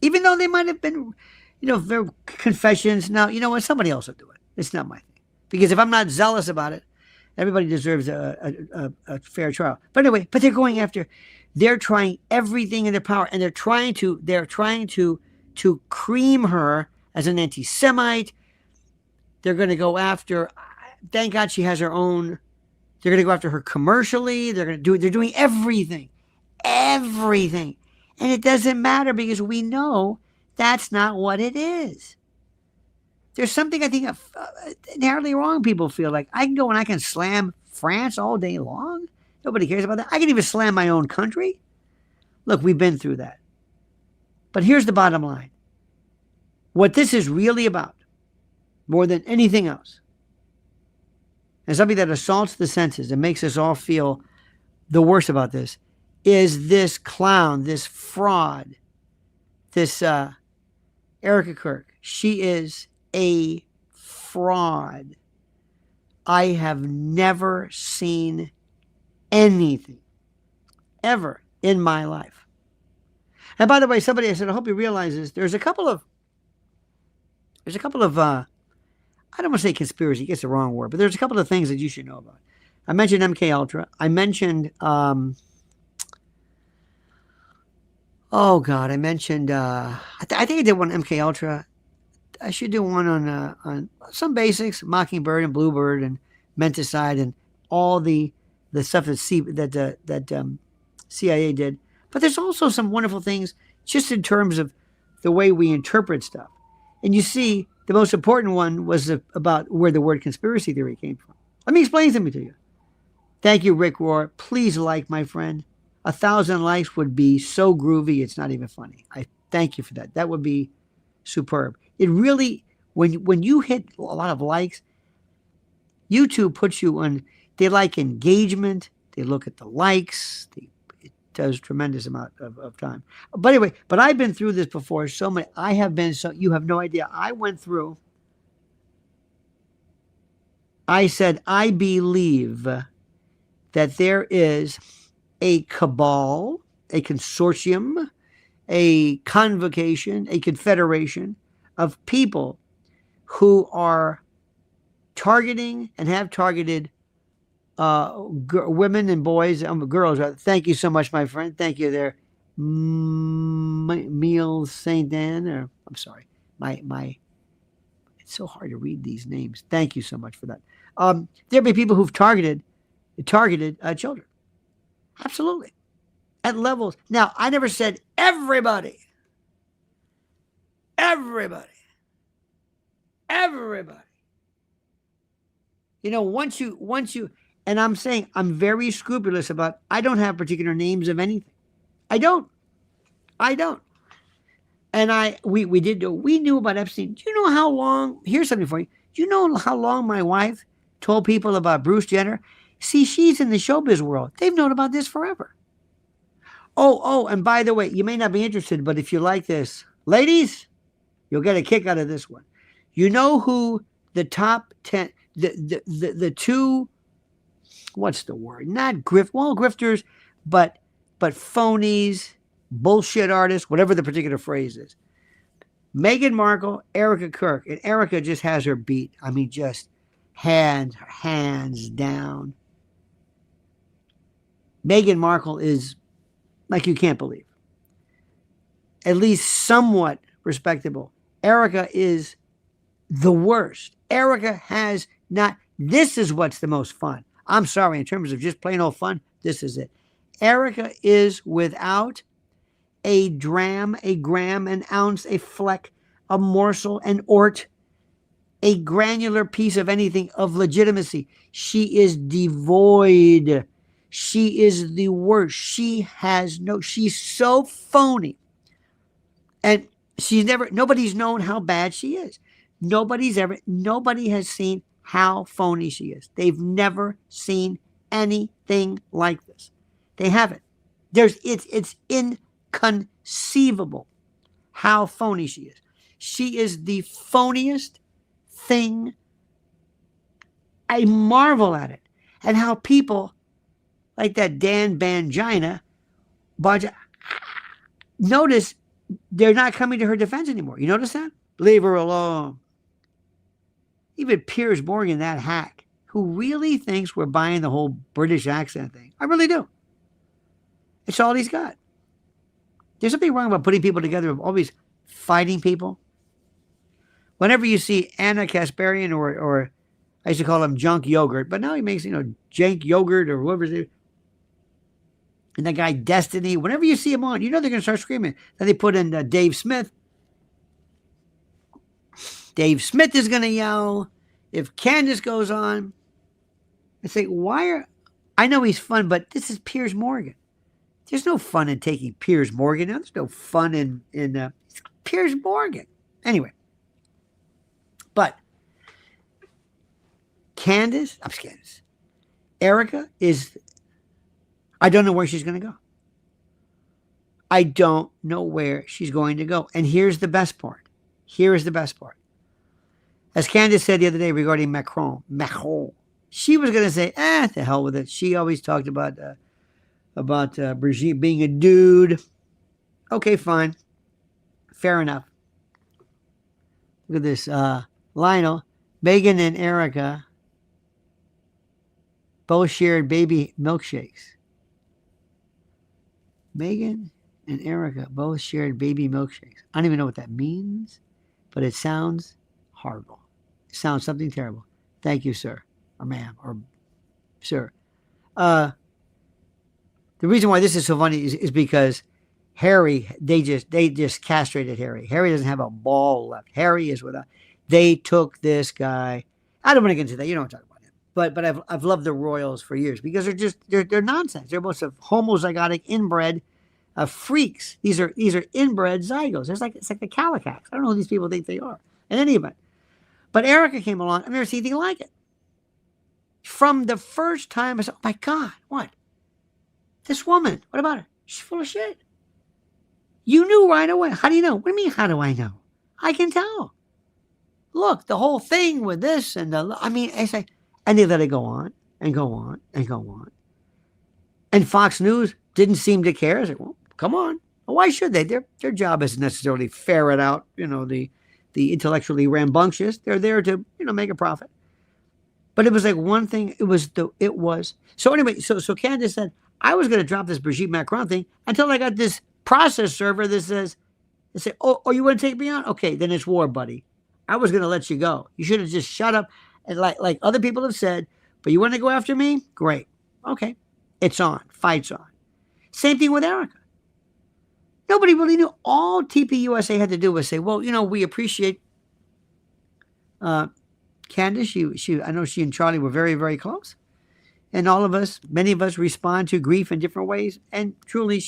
Even though they might have been, very confessions. Now, you know what? Somebody else will do it. It's not my thing. Because if I'm not zealous about it, everybody deserves a fair trial. But anyway, they're trying everything in their power, and they're trying to cream her as an anti-Semite. They're going to go after, thank God she has her own, they're going to go after her commercially. They're doing everything. And it doesn't matter because we know that's not what it is. There's something I think inherently wrong. People feel like I can go and I can slam France all day long. Nobody cares about that. I can even slam my own country. Look, we've been through that. But here's the bottom line. What this is really about, more than anything else, and something that assaults the senses and makes us all feel the worst about this, is this clown, this fraud, this Erica Kirk. She is a fraud. I have never seen anything ever in my life. And by the way, somebody, I said, I hope you realize this. There's a couple of I don't want to say conspiracy, it gets the wrong word, but there's a couple of things that you should know about. I mentioned MK Ultra. I mentioned I think I did one MK Ultra. I should do one on some basics, Mockingbird and Bluebird and Menticide and all the stuff that CIA did. But there's also some wonderful things just in terms of the way we interpret stuff. And you see, the most important one was about where the word conspiracy theory came from. Let me explain something to you. Thank you, Rick Rohr. Please like, my friend. 1,000 likes would be so groovy, it's not even funny. I thank you for that. That would be superb. It really, when you hit a lot of likes, YouTube puts you on, they like engagement, they look at the likes, it does tremendous amount of time. But anyway, I've been through this before, you have no idea. I said, I believe that there is a cabal, a consortium, a convocation, a confederation of people who are targeting and have targeted women and boys, girls. Thank you so much, my friend. Thank you there. Meal Saint Dan, or I'm sorry, my it's so hard to read these names. Thank you so much for that. There'll be people who've targeted children. Absolutely. At levels. Now, I never said everybody. Everybody. Everybody. Once you, and I'm saying I'm very scrupulous about, I don't have particular names of anything. I don't. And we knew about Epstein. Do you know how long, here's something for you. Do you know how long my wife told people about Bruce Jenner? See, she's in the showbiz world. They've known about this forever. Oh, and by the way, you may not be interested, but if you like this, ladies, you'll get a kick out of this one. You know who the top 10, the two, what's the word? Not grifters, but phonies, bullshit artists, whatever the particular phrase is. Meghan Markle, Erica Kirk, and Erica just has her beat. I mean, just hands down. Meghan Markle is like you can't believe. At least somewhat respectable. Erica is the worst. Erica has not. This is what's the most fun. I'm sorry, in terms of just plain old fun, this is it. Erica is without a dram, a gram, an ounce, a fleck, a morsel, an ort, a granular piece of anything of legitimacy. She is devoid. She is the worst. She's so phony. And nobody's known how bad she is. Nobody has seen how phony she is. They've never seen anything like this. They haven't. It's inconceivable how phony she is. She is the phoniest thing. I marvel at it. And how people like that Dan Bongina, notice they're not coming to her defense anymore. You notice that? Leave her alone. Even Piers Morgan, that hack, who really thinks we're buying the whole British accent thing. I really do. It's all he's got. There's something wrong about putting people together, always fighting people. Whenever you see Anna Kasparian or I used to call him Junk Yogurt, but now he makes, Jank Yogurt or whoever's there. And that guy Destiny, whenever you see him on, they're going to start screaming. Then they put in Dave Smith. Dave Smith is going to yell. If Candace goes on, I say, I know he's fun, but this is Piers Morgan. There's no fun in taking Piers Morgan out. There's no fun in Piers Morgan. Anyway. But Candace, Erica is, I don't know where she's going to go. I don't know where she's going to go. And here's the best part. As Candace said the other day regarding Macron, she was going to say, the hell with it. She always talked about Brigitte being a dude. Okay, fine. Fair enough. Look at this. Lionel, Megan and Erica both shared baby milkshakes. Megan and Erica both shared baby milkshakes. I don't even know what that means, but it sounds horrible. It sounds something terrible. Thank you, sir, or ma'am, or sir. The reason why this is so funny is because Harry, they just castrated Harry. Harry doesn't have a ball left. Harry is without. They took this guy. I don't want to get into that. You don't want to talk about him. But I've loved the Royals for years because they're nonsense. They're a bunch of homozygotic inbred freaks. These are inbred zygotes. It's like the Calicax. I don't know who these people think they are. In any event. But Erica came along. I've never seen anything like it. From the first time I said, oh my God, what? This woman, what about her? She's full of shit. You knew right away. How do you know? What do you mean, how do I know? I can tell. Look, the whole thing with this and it's like, and they let it go on and go on and go on. And Fox News didn't seem to care. I said, well, come on. Well, why should they? Their job isn't necessarily ferret out, the intellectually rambunctious. They're there to, make a profit. But it was like one thing. It was. So anyway, so Candace said, I was going to drop this Brigitte Macron thing until I got this process server that says, oh, you want to take me on? Okay, then it's war, buddy. I was going to let you go. You should have just shut up. And like other people have said, but you want to go after me? Great. Okay. It's on. Fight's on. Same thing with Erica. Nobody really knew. All TPUSA had to do was say, well, we appreciate Candace. I know she and Charlie were very, very close. And all of us, many of us respond to grief in different ways. And truly, we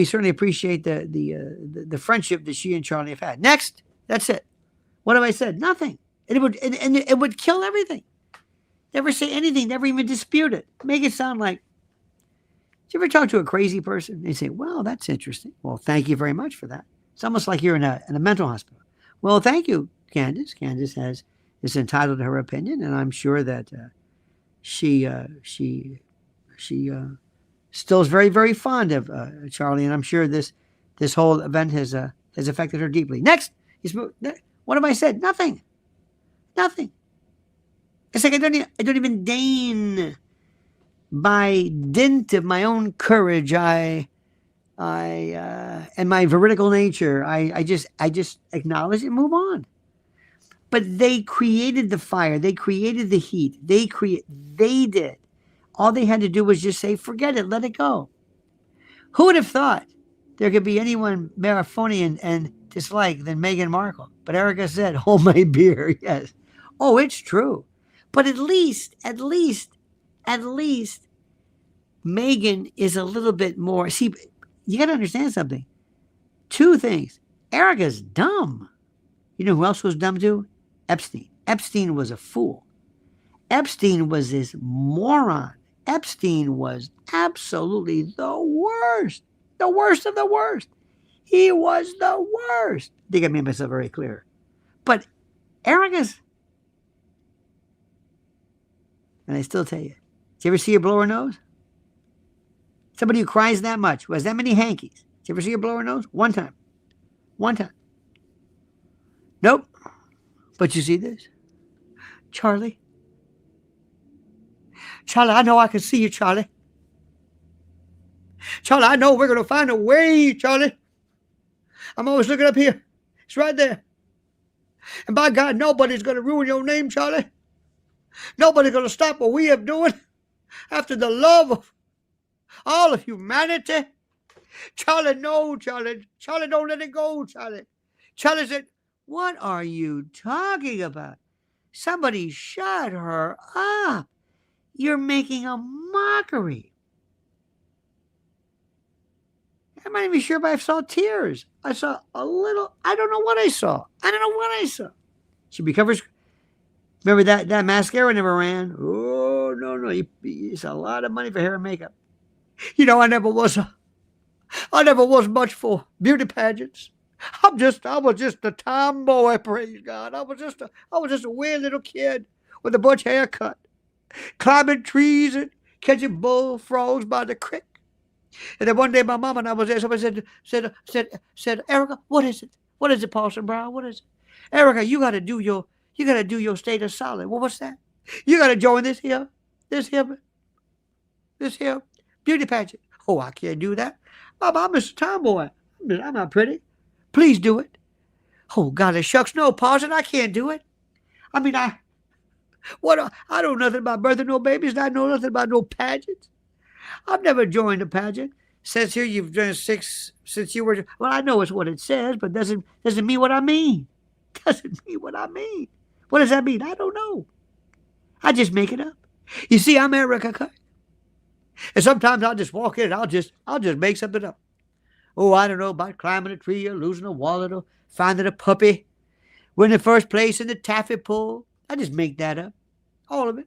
certainly appreciate the friendship that she and Charlie have had. Next, that's it. What have I said? Nothing. And it would kill everything. Never say anything. Never even dispute it. Make it sound like. Did you ever talk to a crazy person? They say, "Well, that's interesting. Well, thank you very much for that." It's almost like you're in a mental hospital. Well, thank you, Candace. Candace is entitled to her opinion, and I'm sure that she still is very, very fond of Charlie, and I'm sure this whole event has affected her deeply. Next, what have I said? Nothing. It's like I don't even deign, by dint of my own courage, and my veridical nature, I just acknowledge and move on. But they created the fire. They created the heat. They did. All they had to do was just say, forget it, let it go. Who would have thought there could be anyone Marifonian and dislike than Meghan Markle? But Erica said, hold my beer, yes. Oh, it's true. But at least, Meghan is a little bit more. See, you got to understand something. Two things. Erica's dumb. You know who else was dumb too? Epstein. Epstein was a fool. Epstein was this moron. Epstein was absolutely the worst. The worst of the worst. He was the worst. I think I made myself very clear. But Erica's, and I still tell you, did you ever see her blow her nose? Somebody who cries that much, who has that many hankies. Did you ever see her blow her nose? One time. Nope. But you see this? Charlie, I know I can see you, Charlie. Charlie, I know we're going to find a way, Charlie. I'm always looking up here. It's right there. And by God, nobody's going to ruin your name, Charlie. Nobody's going to stop what we are doing after the love of all of humanity. Charlie, no, Charlie. Charlie, don't let it go, Charlie. Charlie said, what are you talking about? Somebody shut her up. You're making a mockery. I'm not even sure if I saw tears. I saw a little. I don't know what I saw. She recovers. Remember that mascara never ran. Oh, no. It's a lot of money for hair and makeup. I never was much for beauty pageants. I was just a tomboy, praise God. I was just a weird little kid with a butch haircut, climbing trees and catching bullfrogs by the creek. And then one day my mom and I was there. Somebody said, Erica, what is it? What is it, Paulson Brown? What is it? Erica, you gotta do your state of solid. Well, what's that? You gotta join this here beauty pageant. Oh, I can't do that. Mama, I'm Mr. Tomboy. I'm not pretty. Please do it. Oh, golly shucks, no, Paulson, I can't do it. I mean, I don't know nothing about birthing no babies. I know nothing about no pageants. I've never joined a pageant. Says here you've done 6 since you were. Well, I know it's what it says, but doesn't mean what I mean. Doesn't mean what I mean. What does that mean? I don't know. I just make it up. You see, I'm Erica Cut. And sometimes I'll just walk in and I'll just make something up. Oh, I don't know about climbing a tree or losing a wallet or finding a puppy. Winning first place in the taffy pull. I just make that up. All of it.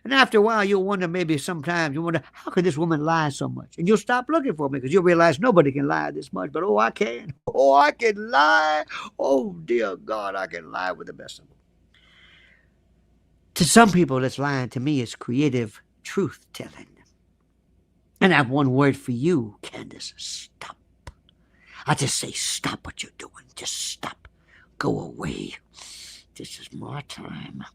And after a while, you'll wonder, how could this woman lie so much? And you'll stop looking for me because you'll realize nobody can lie this much. But, I can. Oh, I can lie. Oh, dear God, I can lie with the best of them. To some people, that's lying. To me, it's creative truth-telling. And I have one word for you, Candace. Stop. I just say stop what you're doing. Just stop. Go away. This is my time.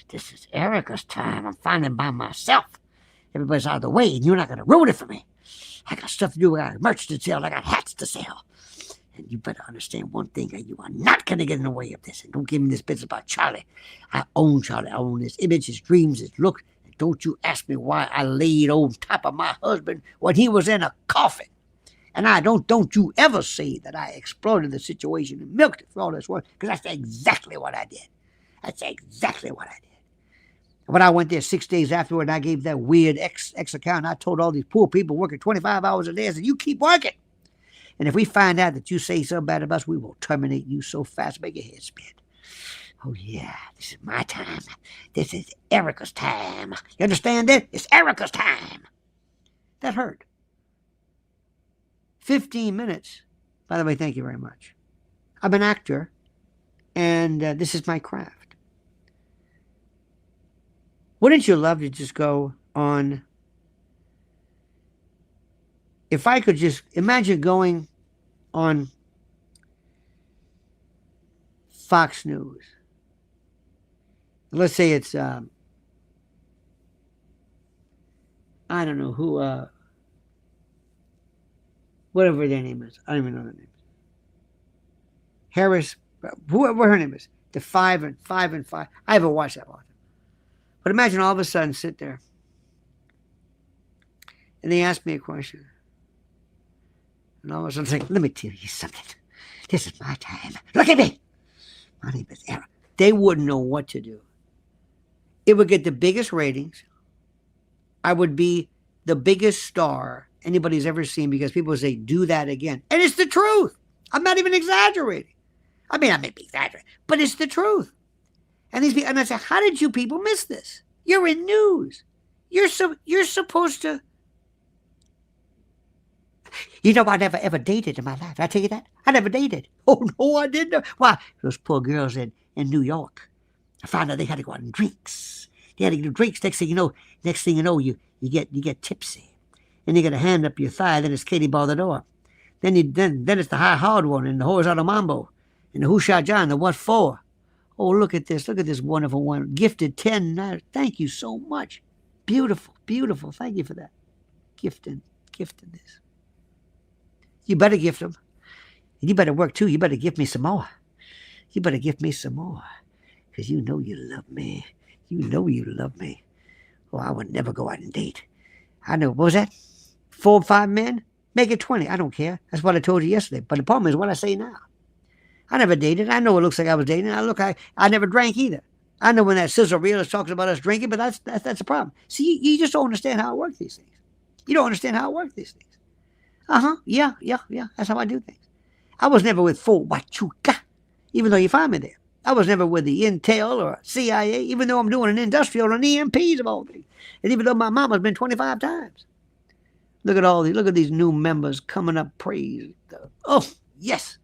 This is Erica's time. I'm finding by myself. Everybody's out of the way, and you're not going to ruin it for me. I got stuff to do. I got merch to sell. I got hats to sell. And you better understand one thing, you are not going to get in the way of this. And don't give me this business about Charlie. I own Charlie. I own his image, his dreams, his look. And don't you ask me why I laid on top of my husband when he was in a coffin. And don't you ever say that I exploited the situation and milked it for all this work, because that's exactly what I did. That's exactly what I did. When I went there 6 days afterward, and I gave that weird X account, I told all these poor people working 25 hours a day, I said, you keep working. And if we find out that you say something bad about us, we will terminate you so fast, make your head spin. Oh, yeah, this is my time. This is Erica's time. You understand that? It's Erica's time. That hurt. 15 minutes. By the way, thank you very much. I'm an actor, and this is my craft. Wouldn't you love to just go on? If I could just imagine going on Fox News. Let's say it's, I don't know who, whatever their name is. I don't even know their name. Harris, whoever her name is. The 5 and 5. I haven't watched that one. But imagine all of a sudden sit there and they ask me a question. And all of a sudden say, let me tell you something. This is my time. Look at me. My name is Eric. They wouldn't know what to do. It would get the biggest ratings. I would be the biggest star anybody's ever seen, because people would say, do that again. And it's the truth. I'm not even exaggerating. I mean, I may be exaggerating, but it's the truth. And these people, and I say, how did you people miss this? You're in news. You're supposed to. You know, I never ever dated in my life. Did I tell you that? I never dated. Oh no, I didn't. Why? Those poor girls in New York. I found out they had to go out and drinks. They had to do drinks. Next thing you know, you get tipsy, and you get a hand up your thigh. Then it's Katie bar the door. Then it's the high hard one and the horizontal mambo, and the who shot John, the what for. Oh, look at this wonderful one. Gifted 10. Thank you so much. Beautiful, beautiful. Thank you for that. Gifting this. You better gift them. And you better work too. You better give me some more. You better give me some more. Because you know you love me. You know you love me. Oh, I would never go out and date. I know. What was that? 4 or 5 men? Make it 20. I don't care. That's what I told you yesterday. But the problem is what I say now. I never dated. I know it looks like I was dating. I never drank either. I know when that sizzle reel is talking about us drinking, but that's a problem. See, you just don't understand how it works, these things. You don't understand how it works, these things. Yeah. That's how I do things. I was never with Full Wachuca, even though you find me there. I was never with the Intel or CIA, even though I'm doing an industrial and EMPs of all things. And even though my mama's been 25 times. Look at these new members coming up, praise. Oh, yes.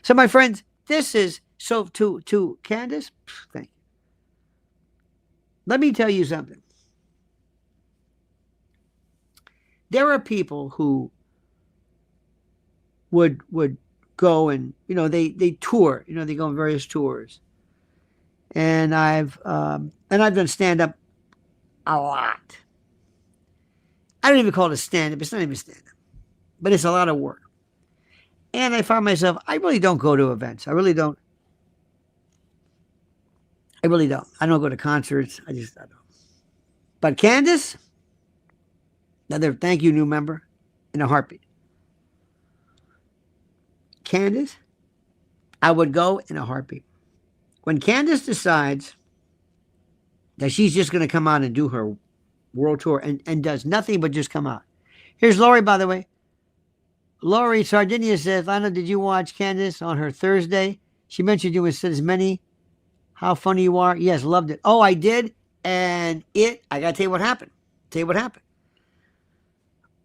So, my friends, this is, so to Candace, thank you. Let me tell you something. There are people who would go and, they tour, they go on various tours. And I've done stand-up a lot. I don't even call it stand-up. It's not even stand-up. But it's a lot of work. And I found myself, I really don't go to events. I really don't. I don't go to concerts. I don't. But Candace, another thank you, new member, in a heartbeat. Candace, I would go in a heartbeat. When Candace decides that she's just going to come out and do her world tour and does nothing but just come out. Here's Lori, by the way. Lori Sardinia says, Lionel, did you watch Candace on her Thursday? She mentioned you and said as many. How funny you are. Yes, loved it. Oh, I did. And I got to tell you what happened.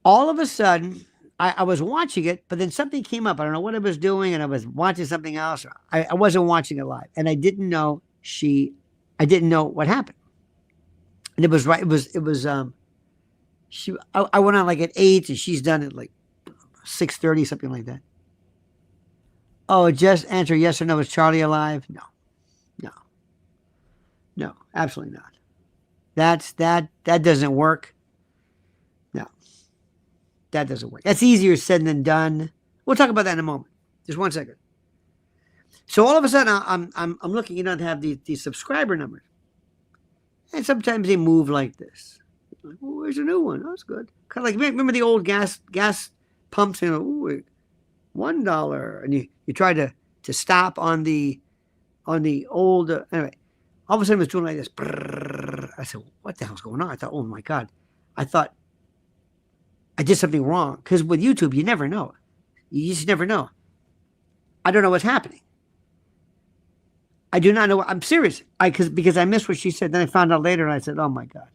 All of a sudden, I was watching it, but then something came up. I don't know what I was doing, and I was watching something else. I wasn't watching it live, and I didn't know what happened. And it was right. I went on like at 8, and she's done it like 6:30, something like that. Oh, just answer yes or no. Is Charlie alive? No, absolutely not. That doesn't work. No, that doesn't work. That's easier said than done. We'll talk about that in a moment. Just 1 second. So all of a sudden, I'm looking, to have these subscriber numbers, and sometimes they move like this. Like, oh, where's a new one? Oh, that's good. Kind of like, remember the old gas pumps? Ooh, $1, and you try to stop on the old. Anyway, all of a sudden it was doing like this. Brrr. I said, "What the hell's going on?" I thought, "Oh my God!" I thought I did something wrong, because with YouTube, you never know. You just never know. I don't know what's happening. I do not know. I'm serious. Because I missed what she said. Then I found out later, and I said, "Oh my God!"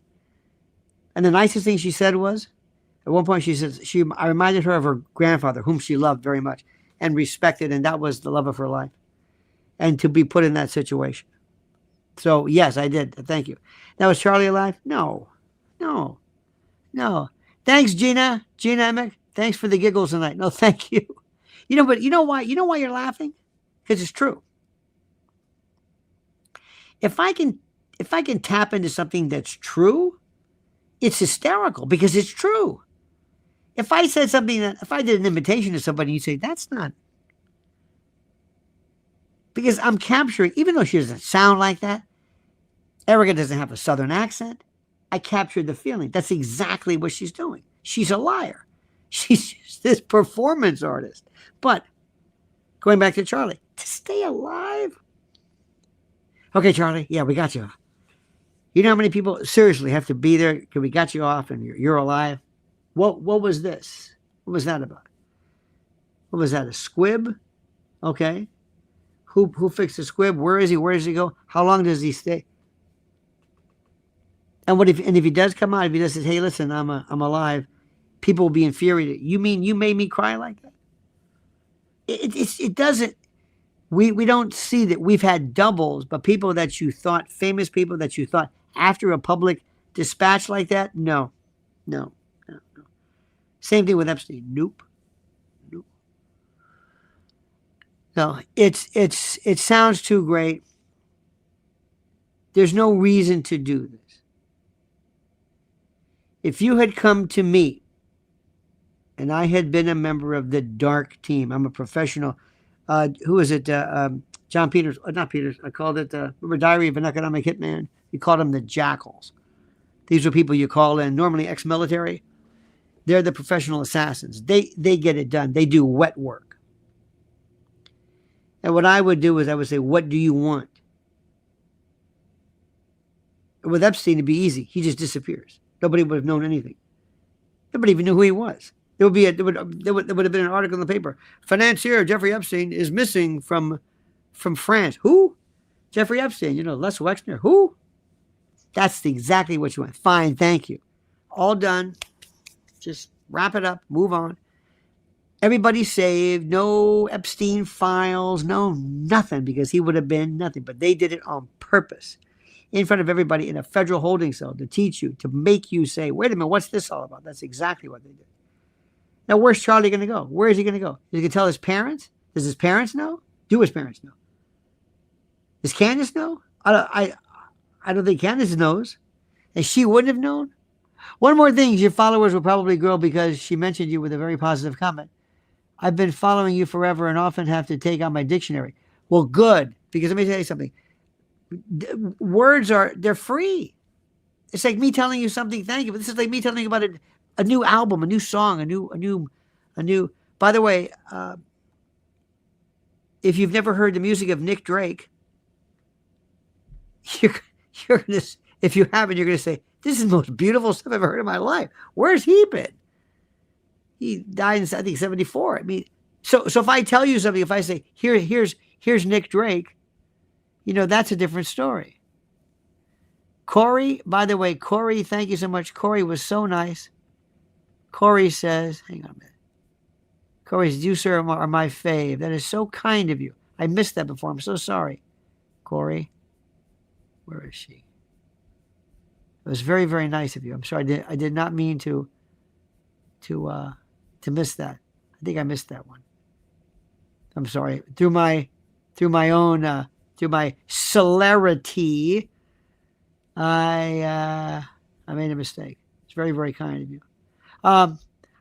And the nicest thing she said was, at one point, she says I reminded her of her grandfather, whom she loved very much and respected, and that was the love of her life. And to be put in that situation. So yes, I did. Thank you. Now, is Charlie alive? No. Thanks, Gina Emick. Thanks for the giggles tonight. No, thank you. But you know why? You know why you're laughing? Because it's true. If I can tap into something that's true, it's hysterical because it's true. If I said something if I did an invitation to somebody, you say, that's not. Because I'm capturing, even though she doesn't sound like that, Erica doesn't have a Southern accent, I captured the feeling. That's exactly what she's doing. She's a liar. She's just this performance artist. But going back to Charlie, to stay alive. Okay, Charlie, yeah, we got you. You know how many people seriously have to be there because we got you off and you're alive? What was this? What was that about? What was that, a squib? Okay. Who fixed the squib? Where is he? Where does he go? How long does he stay? And if he does come out, if he does say, hey, listen, I'm alive, people will be infuriated. You mean you made me cry like that? It doesn't. We don't see that we've had doubles, but people that you thought, famous people that you thought after a public dispatch like that, no. Same thing with Epstein. Nope. No, it sounds too great. There's no reason to do this. If you had come to me and I had been a member of the dark team, I'm a professional. Who is it? John Peters. Not Peters. I called it, remember Diary of an Economic Hitman? We called them the jackals. These are people you call in, normally ex-military. They're the professional assassins. They get it done. They do wet work. And what I would do is I would say, what do you want? With Epstein, it'd be easy. He just disappears. Nobody would have known anything. Nobody even knew who he was. There would have been an article in the paper. Financier Jeffrey Epstein is missing from France. Who? Jeffrey Epstein. Les Wexner. Who? That's exactly what you want. Fine, thank you. All done. Just wrap it up. Move on. Everybody saved. No Epstein files. No nothing, because he would have been nothing. But they did it on purpose, in front of everybody in a federal holding cell, to teach you, to make you say, wait a minute, what's this all about? That's exactly what they did. Now, where's Charlie going to go? Where is he going to go? Is he going to tell his parents? Does his parents know? Do his parents know? Does Candace know? I don't think Candace knows. And she wouldn't have known. One more thing, your followers will probably grow because she mentioned you with a very positive comment. I've been following you forever and often have to take out my dictionary. Well, good, because let me tell you something. Words they're free. It's like me telling you something, thank you. But this is like me telling you about a new album, a new song, a new. By the way, if you've never heard the music of Nick Drake, you're gonna. If you haven't, you're gonna say, "This is the most beautiful stuff I've ever heard in my life." Where's he been? He died in, I think, 1974. I mean, so if I tell you something, if I say, here's Nick Drake, that's a different story. Corey, by the way, thank you so much. Corey was so nice. Corey says, hang on a minute. Corey says, you, sir, are my fave. That is so kind of you. I missed that before. I'm so sorry. Corey, where is she? It was very, very nice of you. I'm sorry. I did not mean to miss that. I think I missed that one. I'm sorry. Through my celerity, I made a mistake. It's very, very kind of you.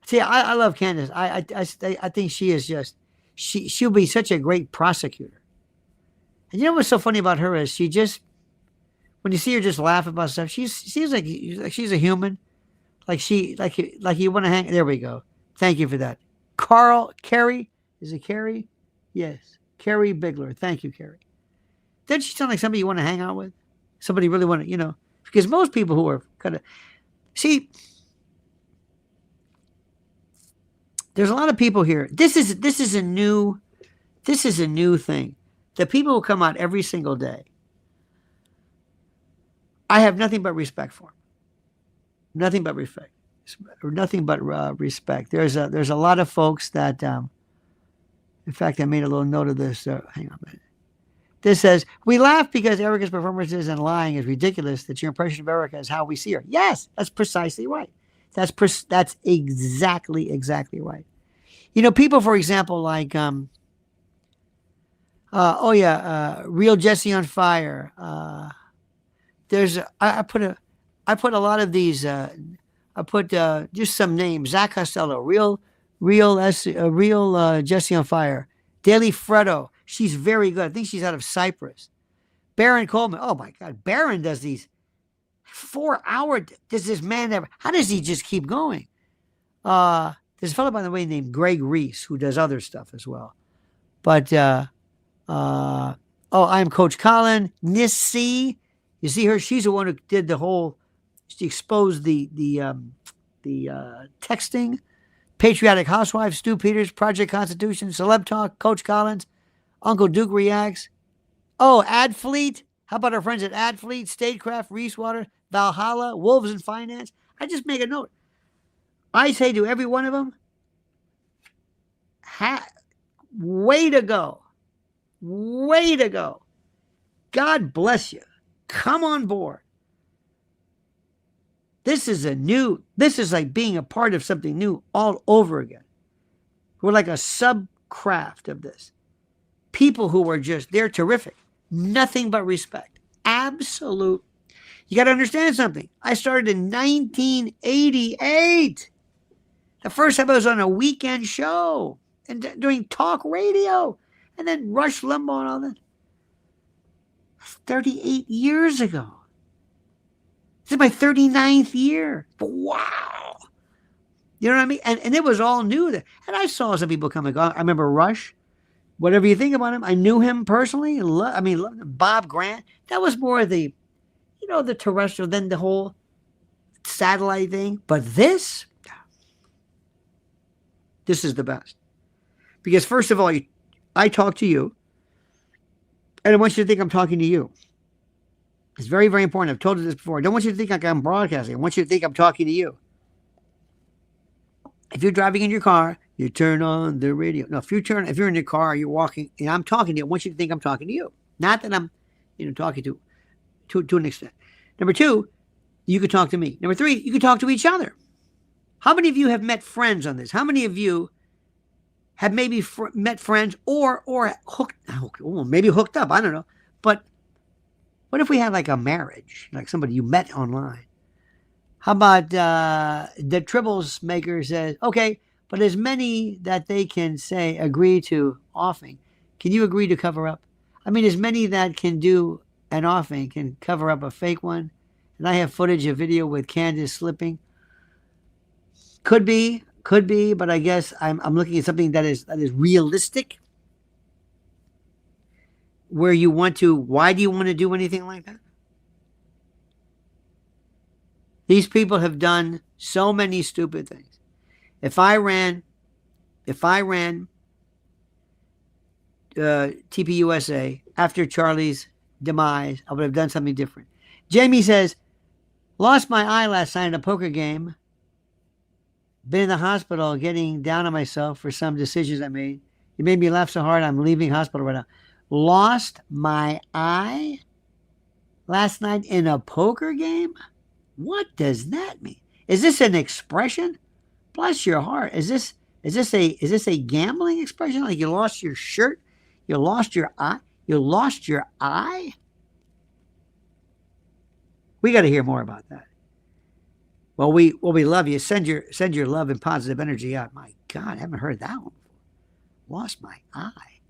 See, I love Candace. I think she is just, She'll be such a great prosecutor. And you know what's so funny about her is she just, when you see her just laugh about stuff, she seems like she's a human. Like you want to hang. There we go. Thank you for that. Carrie, is it Carrie? Yes, Carrie Bigler. Thank you, Carrie. Doesn't she sound like somebody you want to hang out with? Somebody you really want to, because most people who are kind of, see, there's a lot of people here. This is a new thing. The people who come out every single day, I have nothing but respect for them. Nothing but respect. Respect. There's a lot of folks that, in fact, I made a little note of this. Hang on a minute. This says, we laugh because Erica's performances and lying is ridiculous. That your impression of Erica is how we see her. Yes, that's precisely right. That's exactly right. People, for example, like, Real Jesse on Fire. I put a lot of these. I put just some names. Zach Costello, real Jesse on Fire. Daily Freddo. She's very good. I think she's out of Cyprus. Baron Coleman. Oh my God, Baron does these 4-hour. Does this man ever? How does he just keep going? There's a fellow, by the way, named Greg Reese who does other stuff as well. But I'm Coach Colin. Nissy. You see her? She's the one who did the whole. She exposed the texting. Patriotic Housewife, Stu Peters, Project Constitution, Celeb Talk, Coach Collins, Uncle Duke Reacts. Oh, Ad Fleet. How about our friends at Ad Fleet, Statecraft, Reesewater, Valhalla, Wolves in Finance? I just make a note. I say to every one of them, way to go. Way to go. God bless you. Come on board. This is like being a part of something new all over again. We're like a subcraft of this. People who are they're terrific. Nothing but respect. Absolute. You got to understand something. I started in 1988. The first time I was on a weekend show and doing talk radio. And then Rush Limbaugh and all that. 38 years ago. This is my 39th year. Wow. You know what I mean? And it was all new. And I saw some people come and go. I remember Rush. Whatever you think about him, I knew him personally. Loved him. Bob Grant. That was more the, the terrestrial than the whole satellite thing. But this is the best. Because first of all, I talk to you. And I want you to think I'm talking to you. It's very, very important. I've told you this before. I don't want you to think like I'm broadcasting. I want you to think I'm talking to you. If you're driving in your car, you turn on the radio. No, if you're in your car, you're walking, and I'm talking to you, I want you to think I'm talking to you. Not that I'm, talking to an extent. Number two, you could talk to me. Number three, you could talk to each other. How many of you have met friends on this? How many of you have maybe met friends or maybe hooked up? I don't know. But what if we had like a marriage, like somebody you met online? How about the Tribbles maker says, okay, but as many that they can say agree to offing, can you agree to cover up? I mean, as many that can do an offing can cover up a fake one. And I have footage of video with Candace slipping. Could be, but I guess I'm looking at something that is realistic. Why do you want to do anything like that? These people have done so many stupid things. If I ran TPUSA after Charlie's demise, I would have done something different. Jamie says, lost my eye last night in a poker game. Been in the hospital getting down on myself for some decisions I made. It made me laugh so hard I'm leaving hospital right now. Lost my eye last night in a poker game? What does that mean? Is this an expression? Bless your heart. Is this a gambling expression? Like you lost your shirt? You lost your eye? You lost your eye? We got to hear more about that. Well, we love you. Send your love and positive energy out. My God, I haven't heard that one before. lost my eye.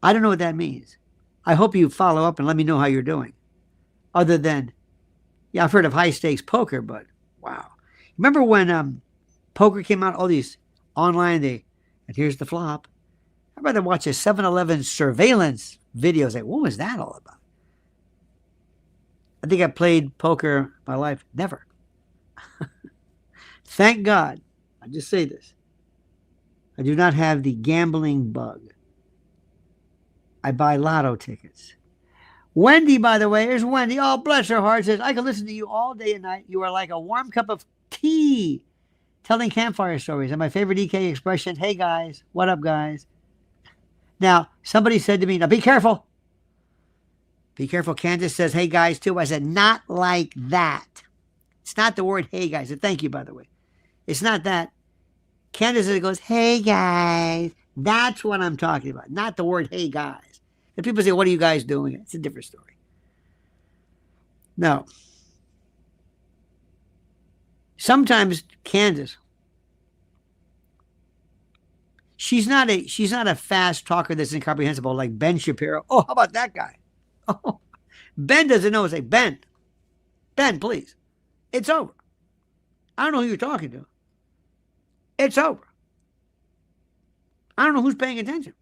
I don't know what that means. I hope you follow up and let me know how you're doing. Other than, yeah, I've heard of high stakes poker, but wow. Remember when poker came out, all these online, and here's the flop. I'd rather watch a 7-Eleven surveillance video. Like, what was that all about? I think I played poker my life. Never. Thank God. I just say this. I do not have the gambling bug. I buy lotto tickets. Wendy, by the way, here's Wendy. Oh, bless her heart, says, I can listen to you all day and night. You are like a warm cup of tea, telling campfire stories. And my favorite EK expression, hey, guys. What up, guys? Now, somebody said to me, now be careful. Be careful. Candace says, hey, guys, too. I said, not like that. It's not the word hey, guys. And thank you, by the way. It's not that. Candace goes, hey, guys. That's what I'm talking about. Not the word hey, guys. And people say, what are you guys doing? It's a different story. No. Sometimes Candace, she's not a fast talker that's incomprehensible like Ben Shapiro. Oh, how about that guy? Oh, Ben doesn't know. It's like, Ben, please. It's over. I don't know who you're talking to. It's over. I don't know who's paying attention.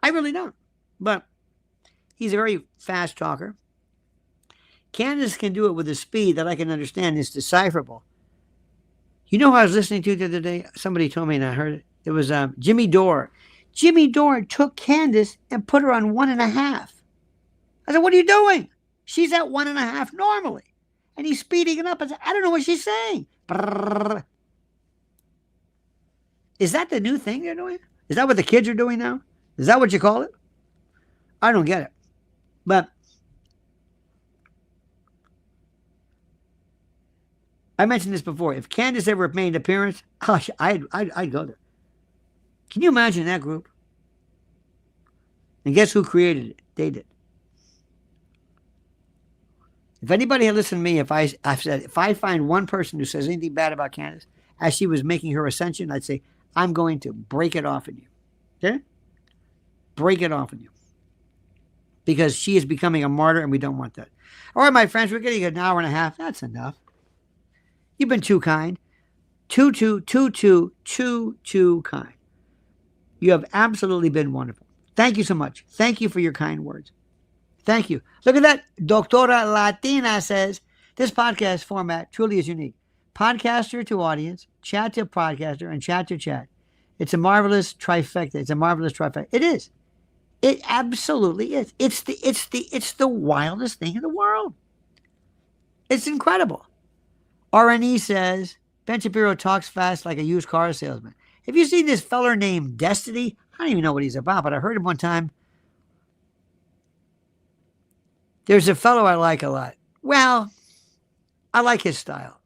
I really don't. But he's a very fast talker. Candace can do it with a speed that I can understand. It's decipherable. You know who I was listening to the other day? Somebody told me and I heard it. It was Jimmy Dore. Jimmy Dore took Candace and put her on 1.5. I said, what are you doing? She's at 1.5 normally. And he's speeding it up. I said, I don't know what she's saying. Brrr. Is that the new thing they're doing? Is that what the kids are doing now? Is that what you call it? I don't get it. But I mentioned this before. If Candace ever made an appearance, gosh, I'd go there. Can you imagine that group? And guess who created it? They did. If anybody had listened to me, I've said, if I find one person who says anything bad about Candace as she was making her ascension, I'd say, I'm going to break it off in you. Okay? Break it off in you. Because she is becoming a martyr and we don't want that. All right, my friends, we're getting 1.5 hours. That's enough. You've been too kind. Too kind. You have absolutely been wonderful. Thank you so much. Thank you for your kind words. Thank you. Look at that. Doctora Latina says, this podcast format truly is unique. Podcaster to audience, chat to podcaster, and chat to chat. It's a marvelous trifecta. It's a marvelous trifecta. It is. It absolutely is. It's the wildest thing in the world. It's incredible. RNE says, Ben Shapiro talks fast like a used car salesman. Have you seen this feller named Destiny? I don't even know what he's about, but I heard him one time. There's a fellow I like a lot. Well, I like his style.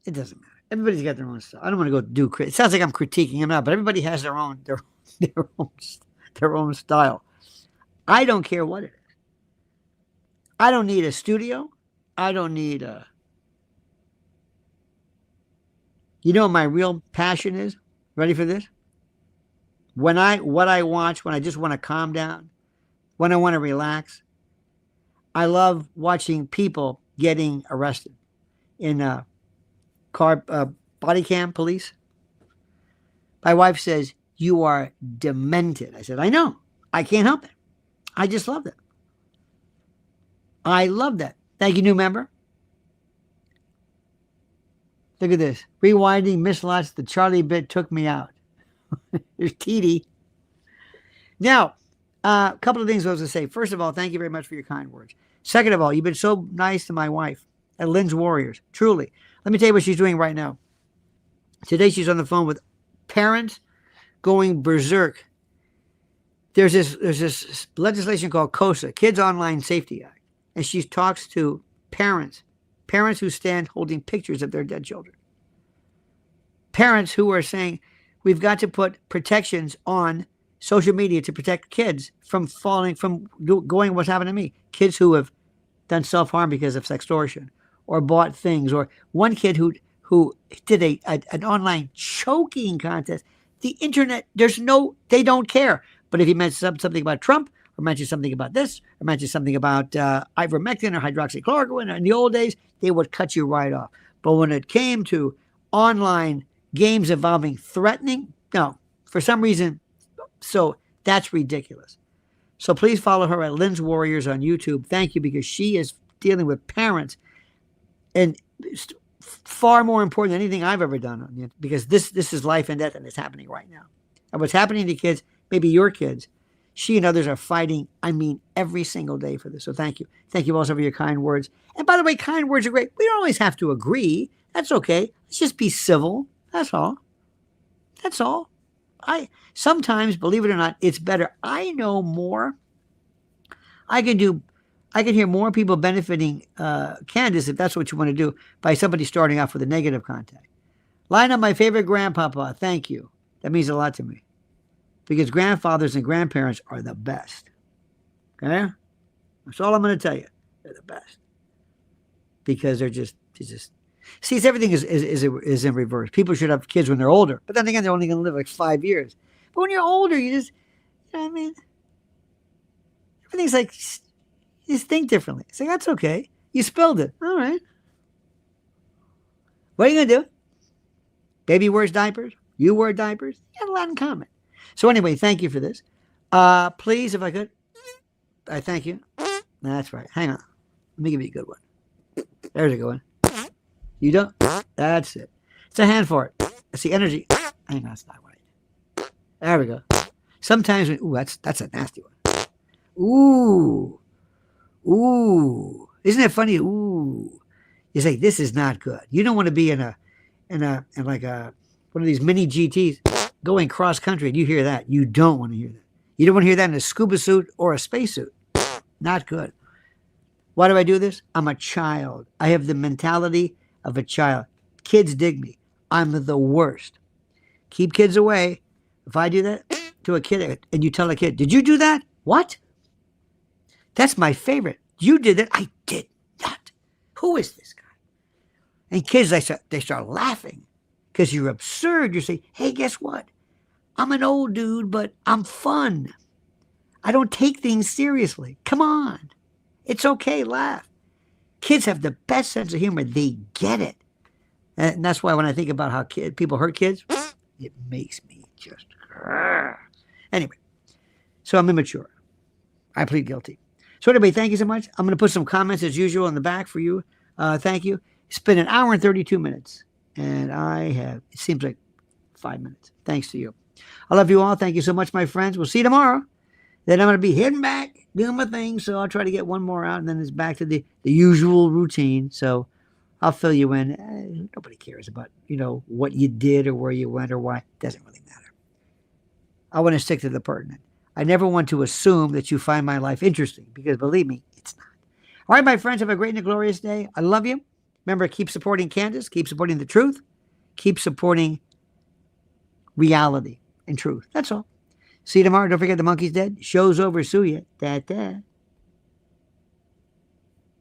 It doesn't matter. Everybody's got their own style. I don't want to go do it sounds like I'm critiquing him now, but everybody has their own style. I don't care what it is. I don't need a studio. I don't need a. You know what my real passion is? Ready for this? What I watch when I just want to calm down, when I want to relax, I love watching people getting arrested in car body cam police. My wife says, you are demented. I said, I know. I can't help it. I just love it. I love that. Thank you, new member. Look at this. Rewinding Miss Lots, the Charlie bit took me out. There's TD. Now, a couple of things I was going to say. First of all, thank you very much for your kind words. Second of all, you've been so nice to my wife at Lynn's Warriors. Truly. Let me tell you what she's doing right now. Today she's on the phone with parents going berserk. There's this legislation called COSA, Kids Online Safety Act. And she talks to parents who stand holding pictures of their dead children. Parents who are saying, we've got to put protections on social media to protect kids from going what's happened to me. Kids who have done self-harm because of sextortion or bought things. Or one kid who who did an online choking contest. The internet, they don't care. But if you mention something about Trump, or mention something about this, or mention something about ivermectin or hydroxychloroquine, or in the old days, they would cut you right off. But when it came to online games involving threatening, no, for some reason, so that's ridiculous. So please follow her at Lynn's Warriors on YouTube. Thank you, because she is dealing with parents, and far more important than anything I've ever done on it, because this is life and death, and it's happening right now. And what's happening to kids, maybe your kids, she and others are fighting, every single day for this. So thank you. Thank you also for your kind words. And by the way, kind words are great. We don't always have to agree. That's okay. Let's just be civil. That's all. That's all. Sometimes, believe it or not, it's better. I know more. I can hear more people benefiting, Candace, if that's what you want to do, by somebody starting off with a negative contact. Lionel, my favorite grandpapa. Thank you. That means a lot to me. Because grandfathers and grandparents are the best. Okay? That's all I'm going to tell you. They're the best. Because they're just see, everything is in reverse. People should have kids when they're older. But then again, they're only going to live like 5 years. But when you're older, you just, everything's like, you just think differently. It's like, that's okay. You spilled it. All right. What are you going to do? Baby wears diapers. You wear diapers. You have a lot in common. So anyway, thank you for this. Please, if I could. I thank you. That's right. Hang on. Let me give you a good one. There's a good one. You don't? That's it. It's a hand for it. It's the energy. Hang on, that's not right. There we go. Sometimes, that's a nasty one. Ooh. Isn't it funny? Ooh. You say, this is not good. You don't want to be in like one of these mini GTs going cross country and you hear that. You don't want to hear that. You don't want to hear that in a scuba suit or a spacesuit. Not good. Why do I do this? I'm a child. I have the mentality of a child. Kids dig me. I'm the worst. Keep kids away. If I do that to a kid and you tell a kid, did you do that? What? That's my favorite. You did it. I did not. Who is this guy? And kids, they start laughing because you're absurd. You say, hey, guess what? I'm an old dude, but I'm fun. I don't take things seriously. Come on. It's okay. Laugh. Kids have the best sense of humor. They get it. And that's why when I think about how people hurt kids, it makes me just... Anyway, so I'm immature. I plead guilty. So anyway, thank you so much. I'm going to put some comments as usual in the back for you. Thank you. It's been an hour and 32 minutes. And it seems like 5 minutes. Thanks to you. I love you all. Thank you so much, my friends. We'll see you tomorrow. Then I'm going to be heading back, doing my thing. So I'll try to get one more out. And then it's back to the usual routine. So I'll fill you in. Nobody cares about, what you did or where you went or why. It doesn't really matter. I want to stick to the pertinent. I never want to assume that you find my life interesting because believe me, it's not. All right, my friends, have a great and glorious day. I love you. Remember, keep supporting Candace. Keep supporting the truth. Keep supporting reality and truth. That's all. See you tomorrow. Don't forget the monkey's dead. Show's over. Sue ya. Da-da.